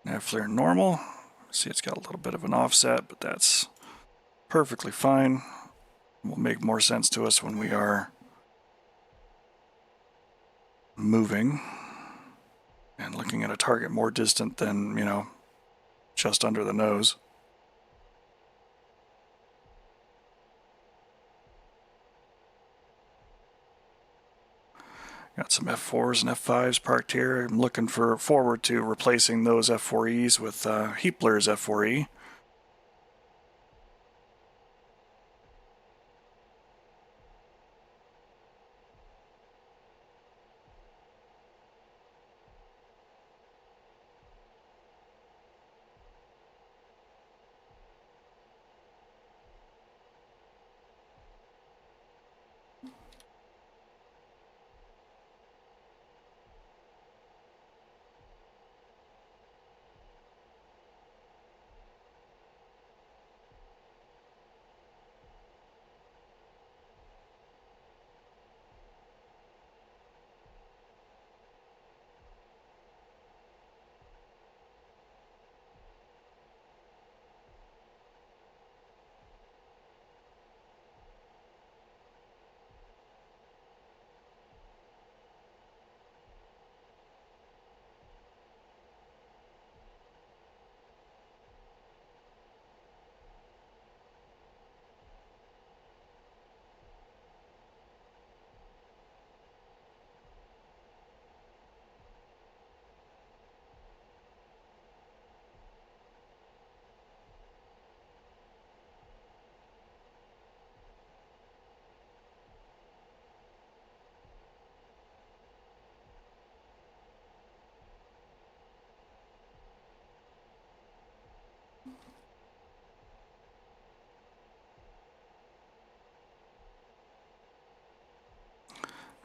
Nav flare normal. See, it's got a little bit of an offset, but that's perfectly fine. Will make more sense to us when we are moving and looking at a target more distant than, you know, just under the nose. Got some F4s and F5s parked here. I'm looking forward to replacing those F4Es with Heapler's F4E.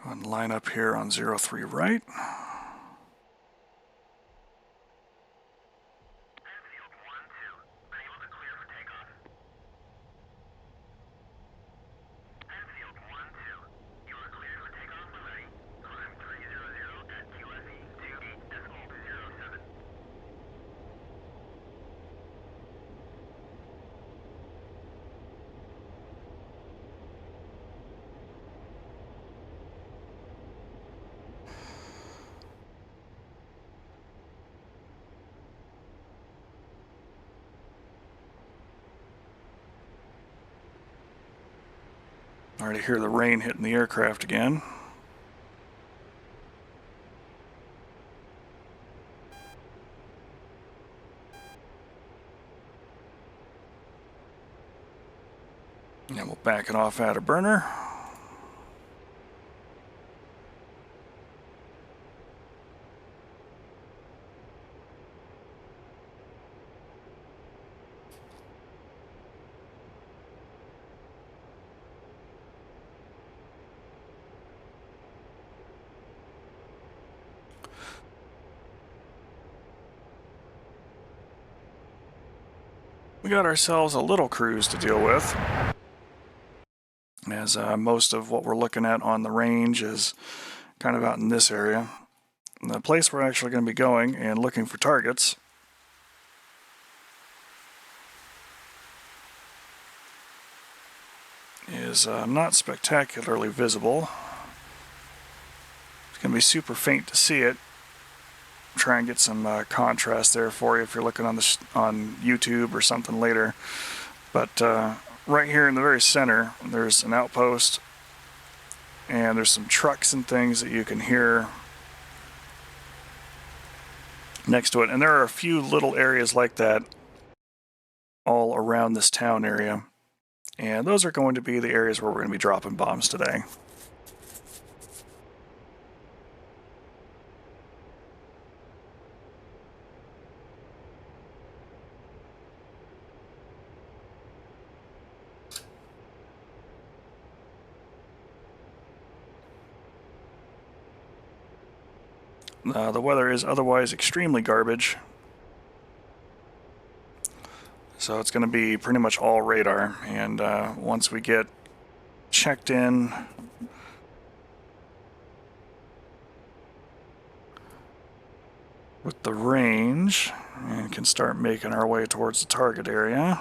And line up here on 03 right. Already hear the rain hitting the aircraft again. And we'll back it off out of burner. We got ourselves a little cruise to deal with, as most of what we're looking at on the range is kind of out in this area. And the place we're actually going to be going and looking for targets is not spectacularly visible. It's going to be super faint to see it. Try and get some contrast there for you if you're looking on YouTube or something later. But right here in the very center, there's an outpost, and there's some trucks and things that you can hear next to it. And there are a few little areas like that all around this town area. And those are going to be the areas where we're going to be dropping bombs today. The weather is otherwise extremely garbage. So it's going to be pretty much all radar. And once we get checked in with the range and can start making our way towards the target area.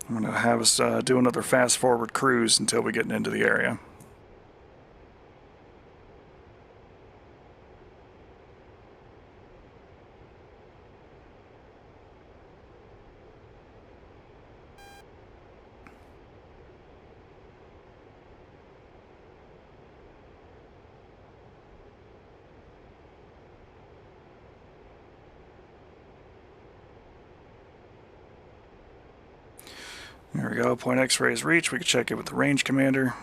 I'm going to have us do another fast forward cruise until we get into the area. There we go, point X-ray is reached. We can check in with the range commander.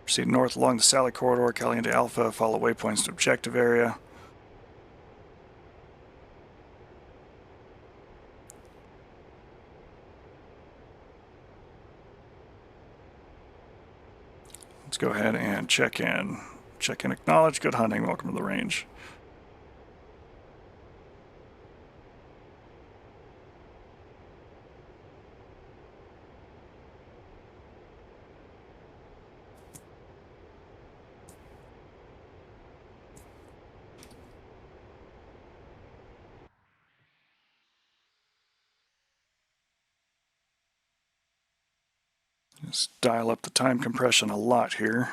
Proceed north along the Sally corridor, Caliente Alpha, follow waypoints to objective area. Let's go ahead and check in. Check in, acknowledge, good hunting, welcome to the range. Just dial up the time compression a lot here.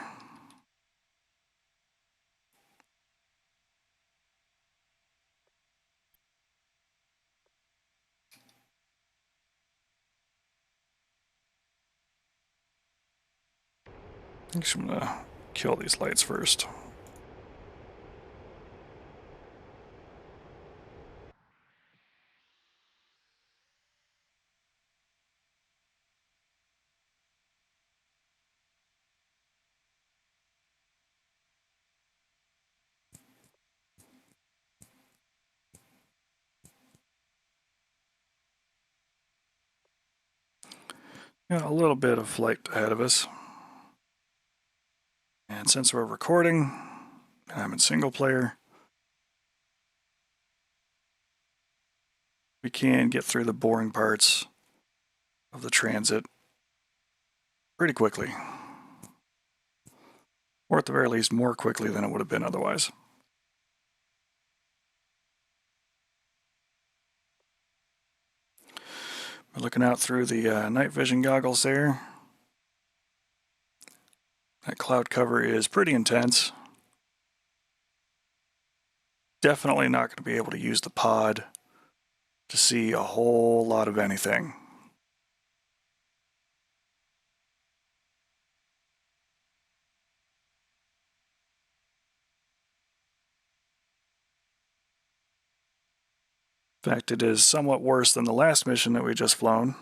I think I'm gonna kill these lights first. Got a little bit of flight ahead of us. And since we're recording, I'm in single player, we can get through the boring parts of the transit pretty quickly. Or at the very least, more quickly than it would have been otherwise. We're looking out through the night vision goggles there. That cloud cover is pretty intense. Definitely not going to be able to use the pod to see a whole lot of anything. In fact, it is somewhat worse than the last mission that we just flown.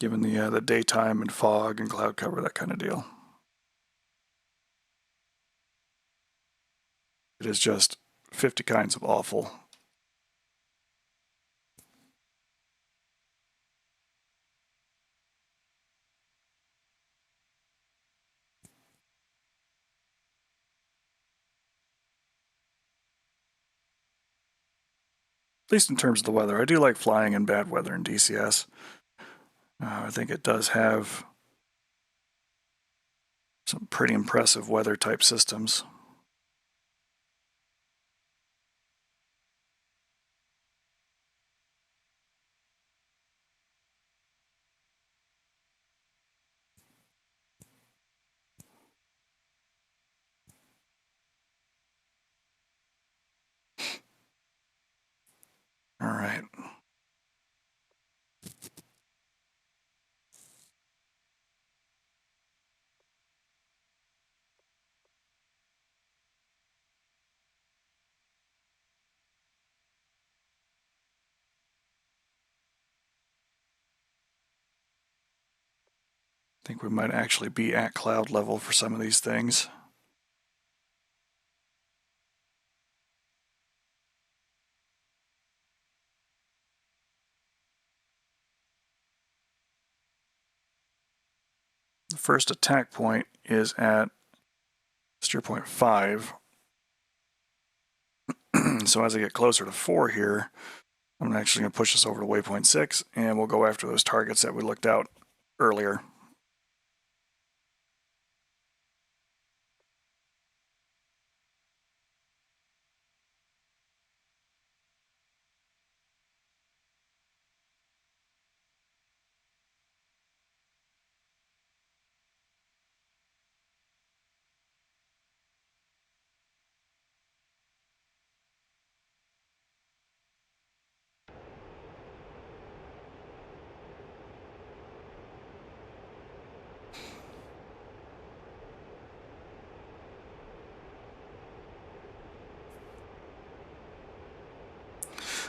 Given the daytime and fog and cloud cover, that kind of deal. It is just 50 kinds of awful. At least in terms of the weather. I do like flying in bad weather in DCS. I think it does have some pretty impressive weather type systems. All right. think we might actually be at cloud level for some of these things. The first attack point is at 0.5. So as I get closer to 4 here, I'm actually going to push this over to waypoint 6, and we'll go after those targets that we looked out earlier.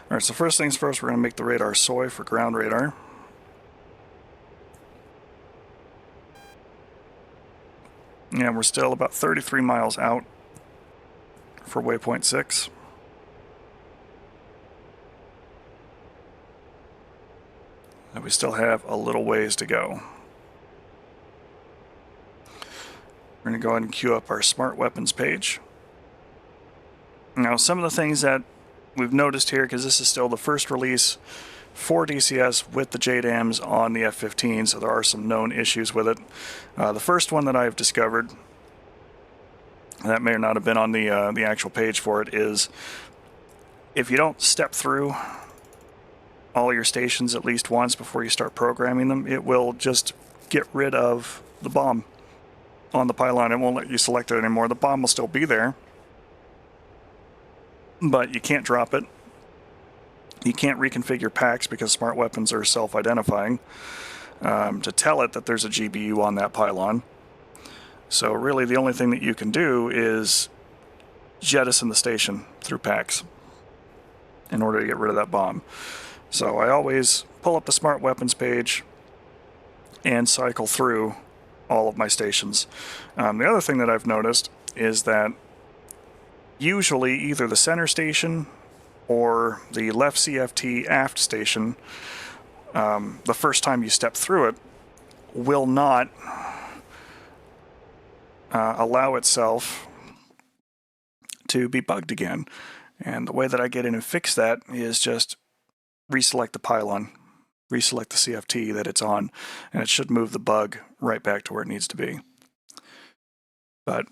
Alright, so first things first, we're going to make the radar soy for ground radar. And we're still about 33 miles out for waypoint 6. And we still have a little ways to go. We're going to go ahead and queue up our smart weapons page. Now, some of the things that we've noticed here, because this is still the first release for DCS with the JDAMs on the F-15, so there are some known issues with it. The first one that I've discovered, that may or not have been on the actual page for it, is if you don't step through all your stations at least once before you start programming them, it will just get rid of the bomb on the pylon. It won't let you select it anymore. The bomb will still be there, but you can't drop it. You can't reconfigure packs because smart weapons are self-identifying to tell it that there's a GBU on that pylon. So really the only thing that you can do is jettison the station through packs in order to get rid of that bomb. So I always pull up the smart weapons page and cycle through all of my stations. The other thing that I've noticed is that usually either the center station or the left CFT aft station, the first time you step through it, will not allow itself to be bugged again. And the way that I get in and fix that is just reselect the pylon, reselect the CFT that it's on, and it should move the bug right back to where it needs to be. But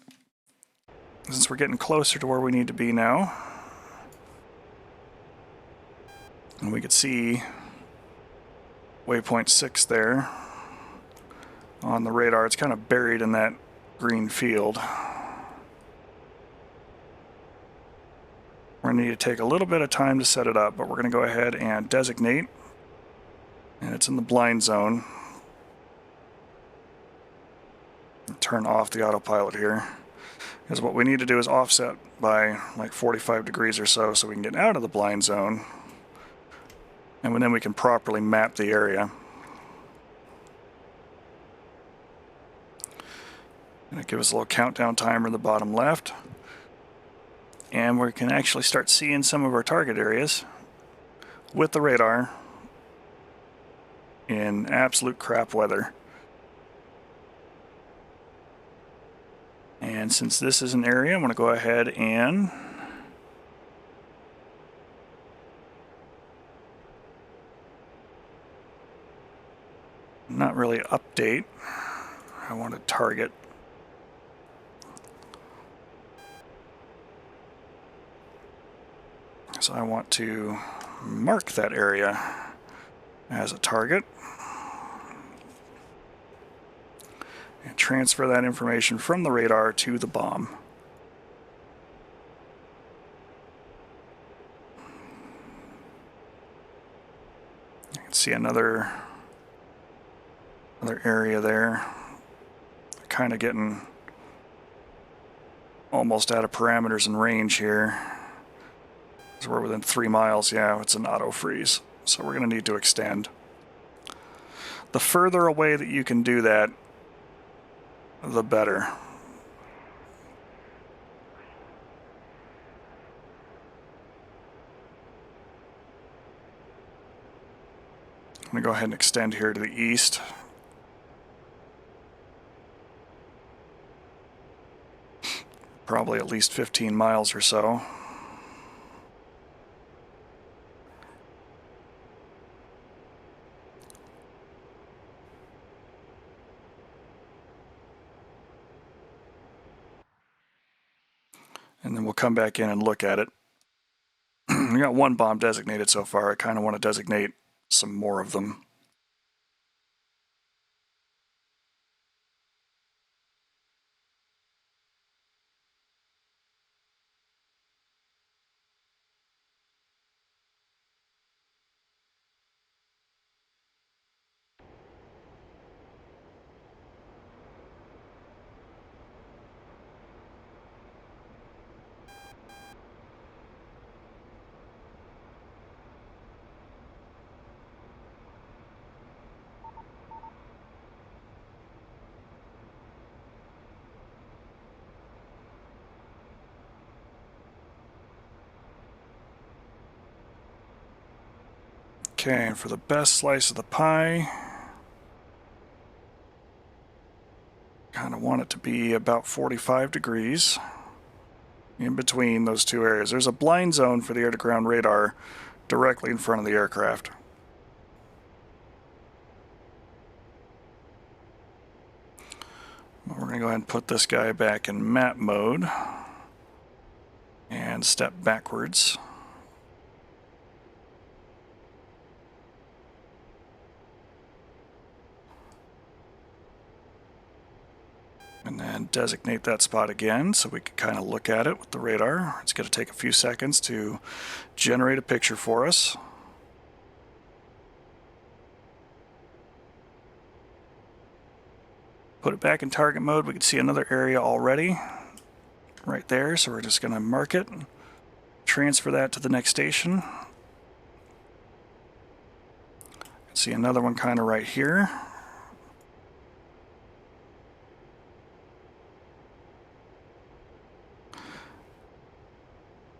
since we're getting closer to where we need to be now, and we could see waypoint 6 there on the radar, it's kind of buried in that green field. We're going to need to take a little bit of time to set it up, but we're going to go ahead and designate, and it's in the blind zone. Turn off the autopilot here, because what we need to do is offset by like 45 degrees or so we can get out of the blind zone, and then we can properly map the area. And it gives us a little countdown timer in the bottom left. And we can actually start seeing some of our target areas with the radar in absolute crap weather. And since this is an area, I'm going to go ahead and not really update. I want to target. So I want to mark that area as a target and transfer that information from the radar to the bomb. You can see another area there, kind of getting almost out of parameters and range here. So we're within 3 miles. Yeah, it's an auto freeze, so we're going to need to extend. The further away that you can do that the better. I'm going to go ahead and extend here to the east. Probably at least 15 miles or so. And then we'll come back in and look at it. We got one bomb designated so far. I kind of want to designate some more of them. Okay, and for the best slice of the pie, kind of want it to be about 45 degrees in between those two areas. There's a blind zone for the air-to-ground radar directly in front of the aircraft. We're going to go ahead and put this guy back in map mode and step backwards. And then designate that spot again so we can kind of look at it with the radar. It's going to take a few seconds to generate a picture for us. Put it back in target mode. We can see another area already right there, so we're just going to mark it, transfer that to the next station. See another one kind of right here.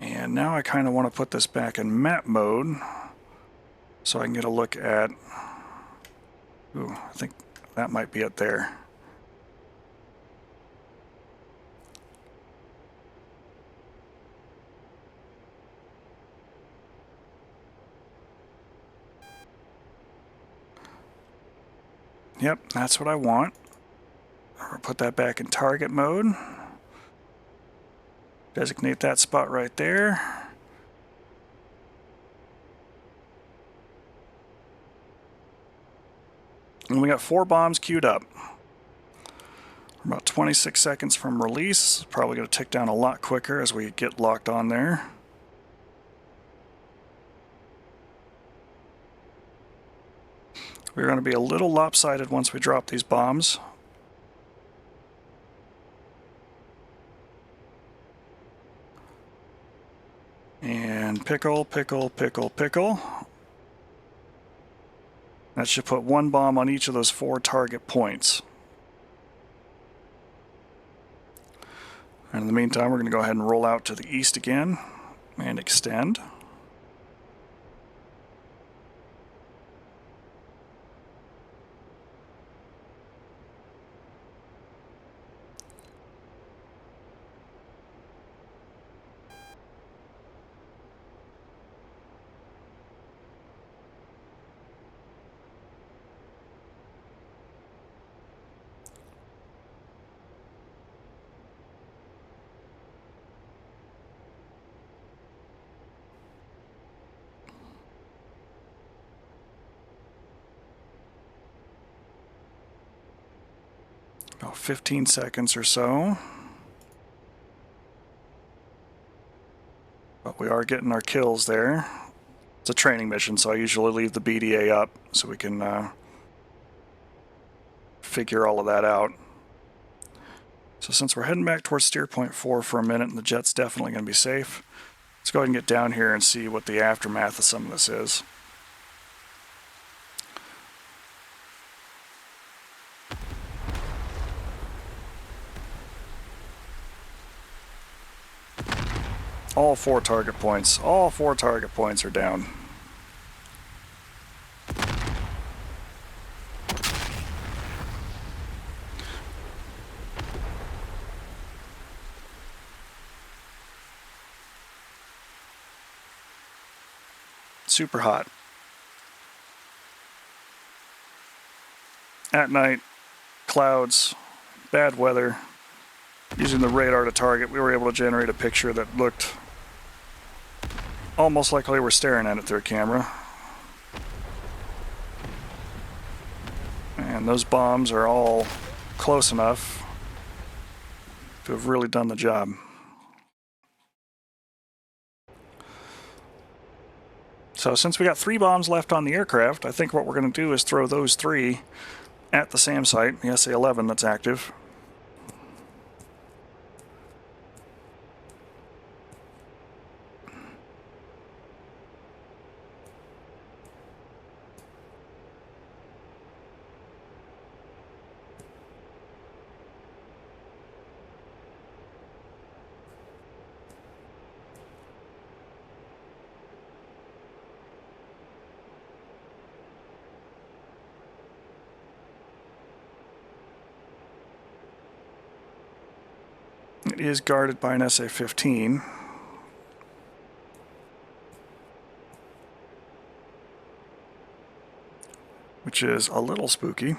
And now I kind of want to put this back in map mode so I can get a look at, ooh, I think that might be it there. Yep, that's what I want. I'll put that back in target mode. Designate that spot right there. And we got 4 bombs queued up. We're about 26 seconds from release. Probably going to tick down a lot quicker as we get locked on there. We're going to be a little lopsided once we drop these bombs. And pickle, pickle, pickle, pickle. That should put 1 bomb on each of those 4 target points. And in the meantime, we're going to go ahead and roll out to the east again and extend. About 15 seconds or so. But we are getting our kills there. It's a training mission, so I usually leave the BDA up so we can figure all of that out. So since we're heading back towards steer point 4 for a minute and the jet's definitely going to be safe, let's go ahead and get down here and see what the aftermath of some of this is. All 4 target points. All 4 target points are down. Super hot. At night, clouds, bad weather. Using the radar to target, we were able to generate a picture that looked almost like we were staring at it through a camera. And those bombs are all close enough to have really done the job. So since we got 3 bombs left on the aircraft, I think what we're going to do is throw those 3 at the SAM site, the SA-11 that's active. It is guarded by an SA-15. Which is a little spooky.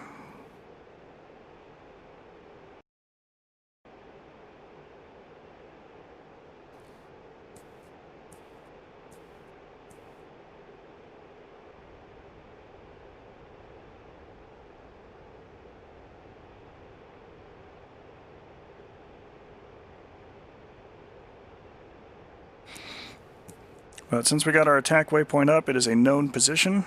But since we got our attack waypoint up, it is a known position.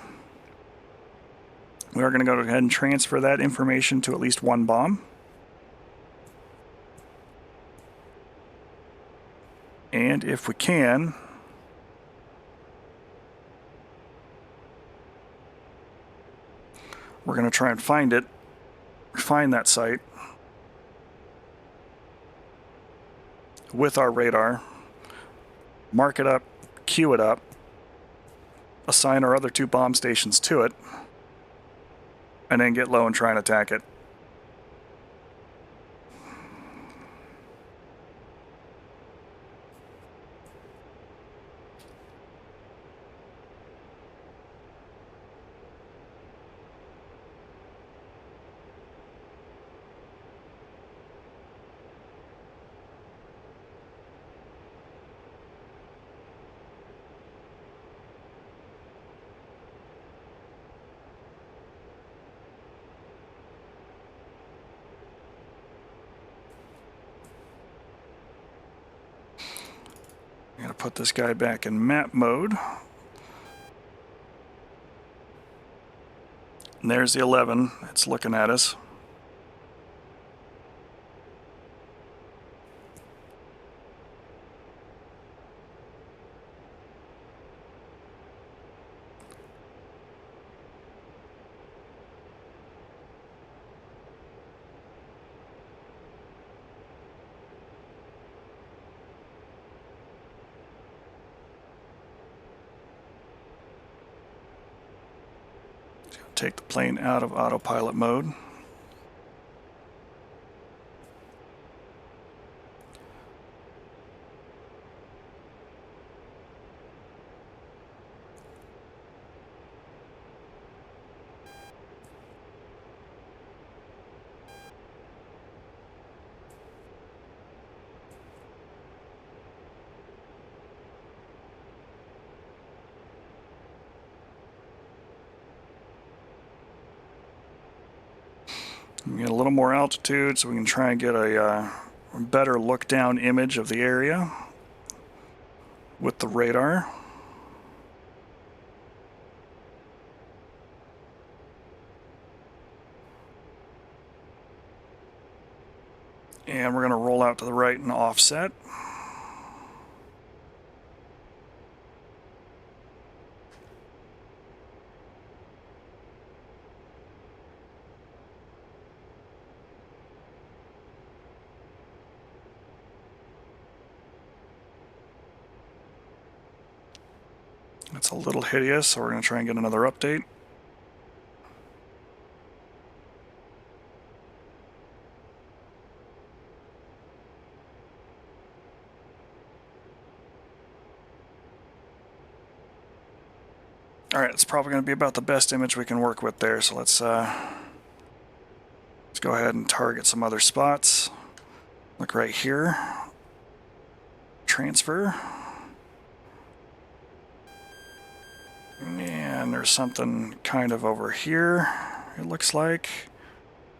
We are going to go ahead and transfer that information to at least 1 bomb. And if we can, we're going to try and find that site with our radar, mark it up, queue it up, assign our other 2 bomb stations to it, and then get low and try and attack it. I'm going to put this guy back in map mode. And there's the 11. It's looking at us. Take the plane out of autopilot mode. Get a little more altitude so we can try and get a better look down image of the area with the radar. And we're going to roll out to the right and offset. That's a little hideous, so we're going to try and get another update. Alright, it's probably going to be about the best image we can work with there, so let's go ahead and target some other spots. Look right here. Transfer. And there's something kind of over here, it looks like.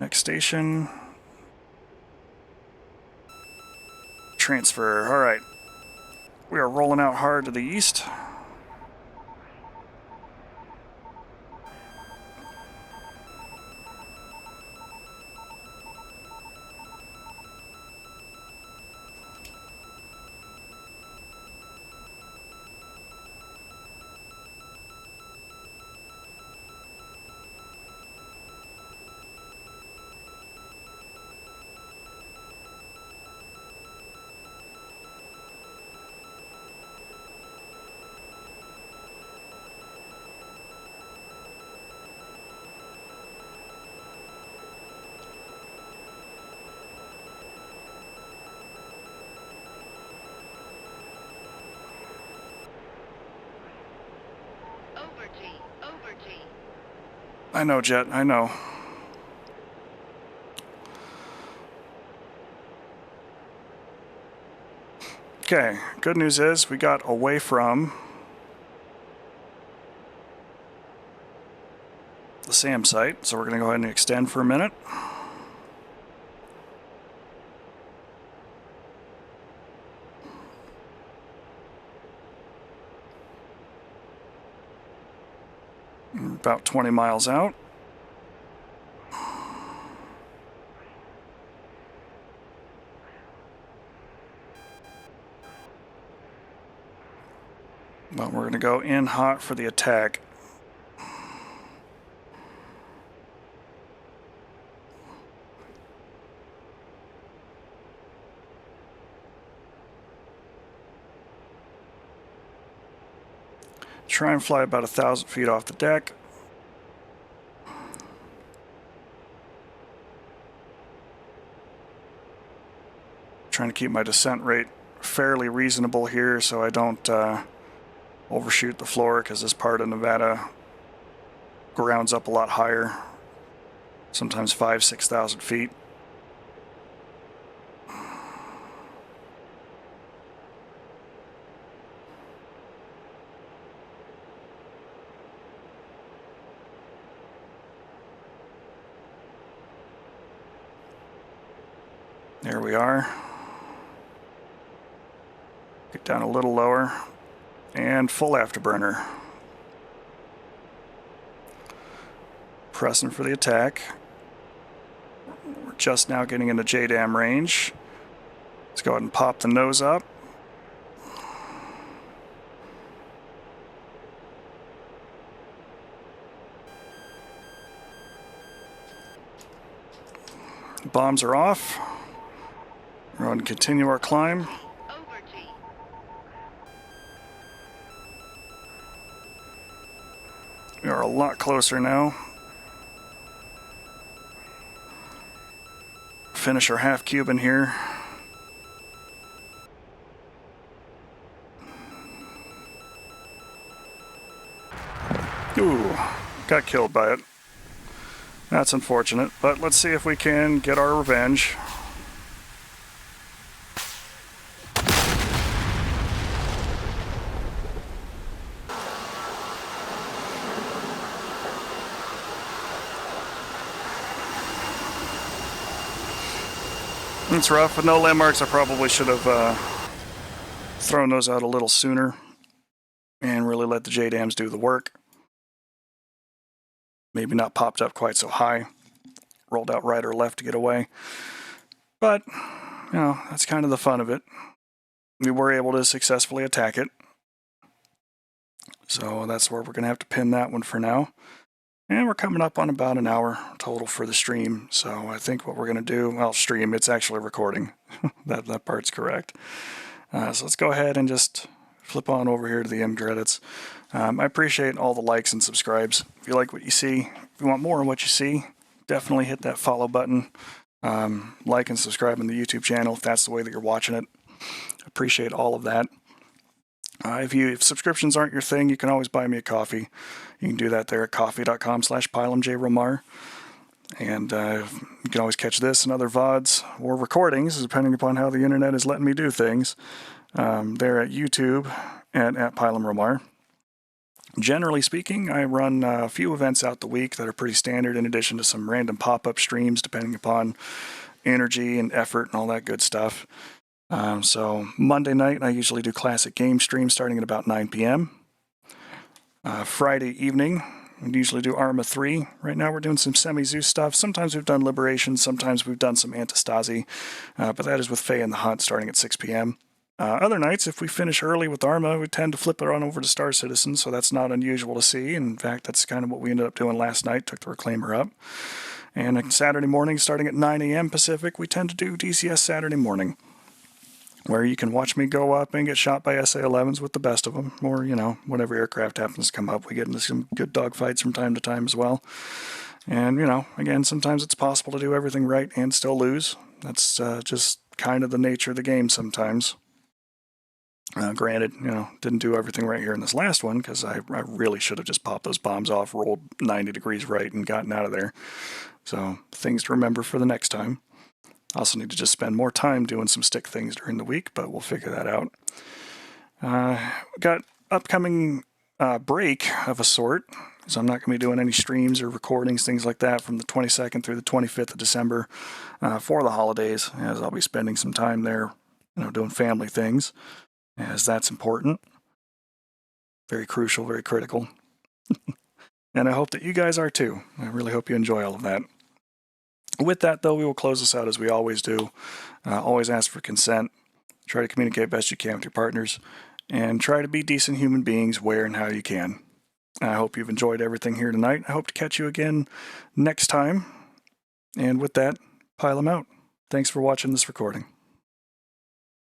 Next station. Transfer. Alright. We are rolling out hard to the east. Over G. I know, Jet, I know. Okay, good news is we got away from the SAM site, so we're going to go ahead and extend for a minute. About 20 miles out. But we're going to go in hot for the attack. Try and fly about 1,000 feet off the deck. Trying to keep my descent rate fairly reasonable here so I don't overshoot the floor, because this part of Nevada grounds up a lot higher, sometimes 5,000–6,000 feet. There we are. Get down a little lower. And full afterburner. Pressing for the attack. We're just now getting into JDAM range. Let's go ahead and pop the nose up. Bombs are off. We're going to continue our climb. Over G. We are a lot closer now. Finish our half cube in here. Ooh, got killed by it. That's unfortunate, but let's see if we can get our revenge. It's rough. With no landmarks, I probably should have thrown those out a little sooner and really let the JDAMs do the work. Maybe not popped up quite so high. Rolled out right or left to get away. But, you know, that's kind of the fun of it. We were able to successfully attack it. So that's where we're going to have to pin that one for now. And we're coming up on about an hour total for the stream. So I think what we're going to do, well, stream, it's actually recording. that part's correct. So let's go ahead and just flip on over here to the end credits. I appreciate all the likes and subscribes. If you like what you see, if you want more of what you see, definitely hit that follow button. Like and subscribe on the YouTube channel if that's the way that you're watching it. Appreciate all of that. If subscriptions aren't your thing, you can always buy me a coffee. You can do that there at coffee.com/PylamJRomar. And you can always catch this and other VODs or recordings, depending upon how the internet is letting me do things. There at YouTube and at PylamRomar. Generally speaking, I run a few events out the week that are pretty standard, in addition to some random pop-up streams, depending upon energy and effort and all that good stuff. So Monday night, I usually do classic game streams starting at about 9 p.m. Friday evening, we usually do Arma 3. Right now we're doing some Semi-Zeus stuff. Sometimes we've done Liberation, sometimes we've done some Antistasi, but that is with Faye and the Hunt starting at 6 p.m. Other nights, if we finish early with Arma, we tend to flip it on over to Star Citizen, so that's not unusual to see. In fact, that's kind of what we ended up doing last night, took the Reclaimer up. And on Saturday morning, starting at 9 a.m. Pacific, we tend to do DCS Saturday morning, where you can watch me go up and get shot by SA-11s with the best of them, or, whatever aircraft happens to come up. We get into some good dogfights from time to time as well. And, again, sometimes it's possible to do everything right and still lose. That's just kind of the nature of the game sometimes. Granted, didn't do everything right here in this last one, because I really should have just popped those bombs off, rolled 90 degrees right, and gotten out of there. So, things to remember for the next time. Also need to just spend more time doing some stick things during the week, but we'll figure that out. Got upcoming break of a sort, so I'm not going to be doing any streams or recordings, things like that, from the 22nd through the 25th of December for the holidays, as I'll be spending some time there, doing family things, as that's important. Very crucial, very critical. And I hope that you guys are too. I really hope you enjoy all of that. With that, though, we will close this out as we always do. Always ask for consent. Try to communicate best you can with your partners. And try to be decent human beings where and how you can. I hope you've enjoyed everything here tonight. I hope to catch you again next time. And with that, pile them out. Thanks for watching this recording.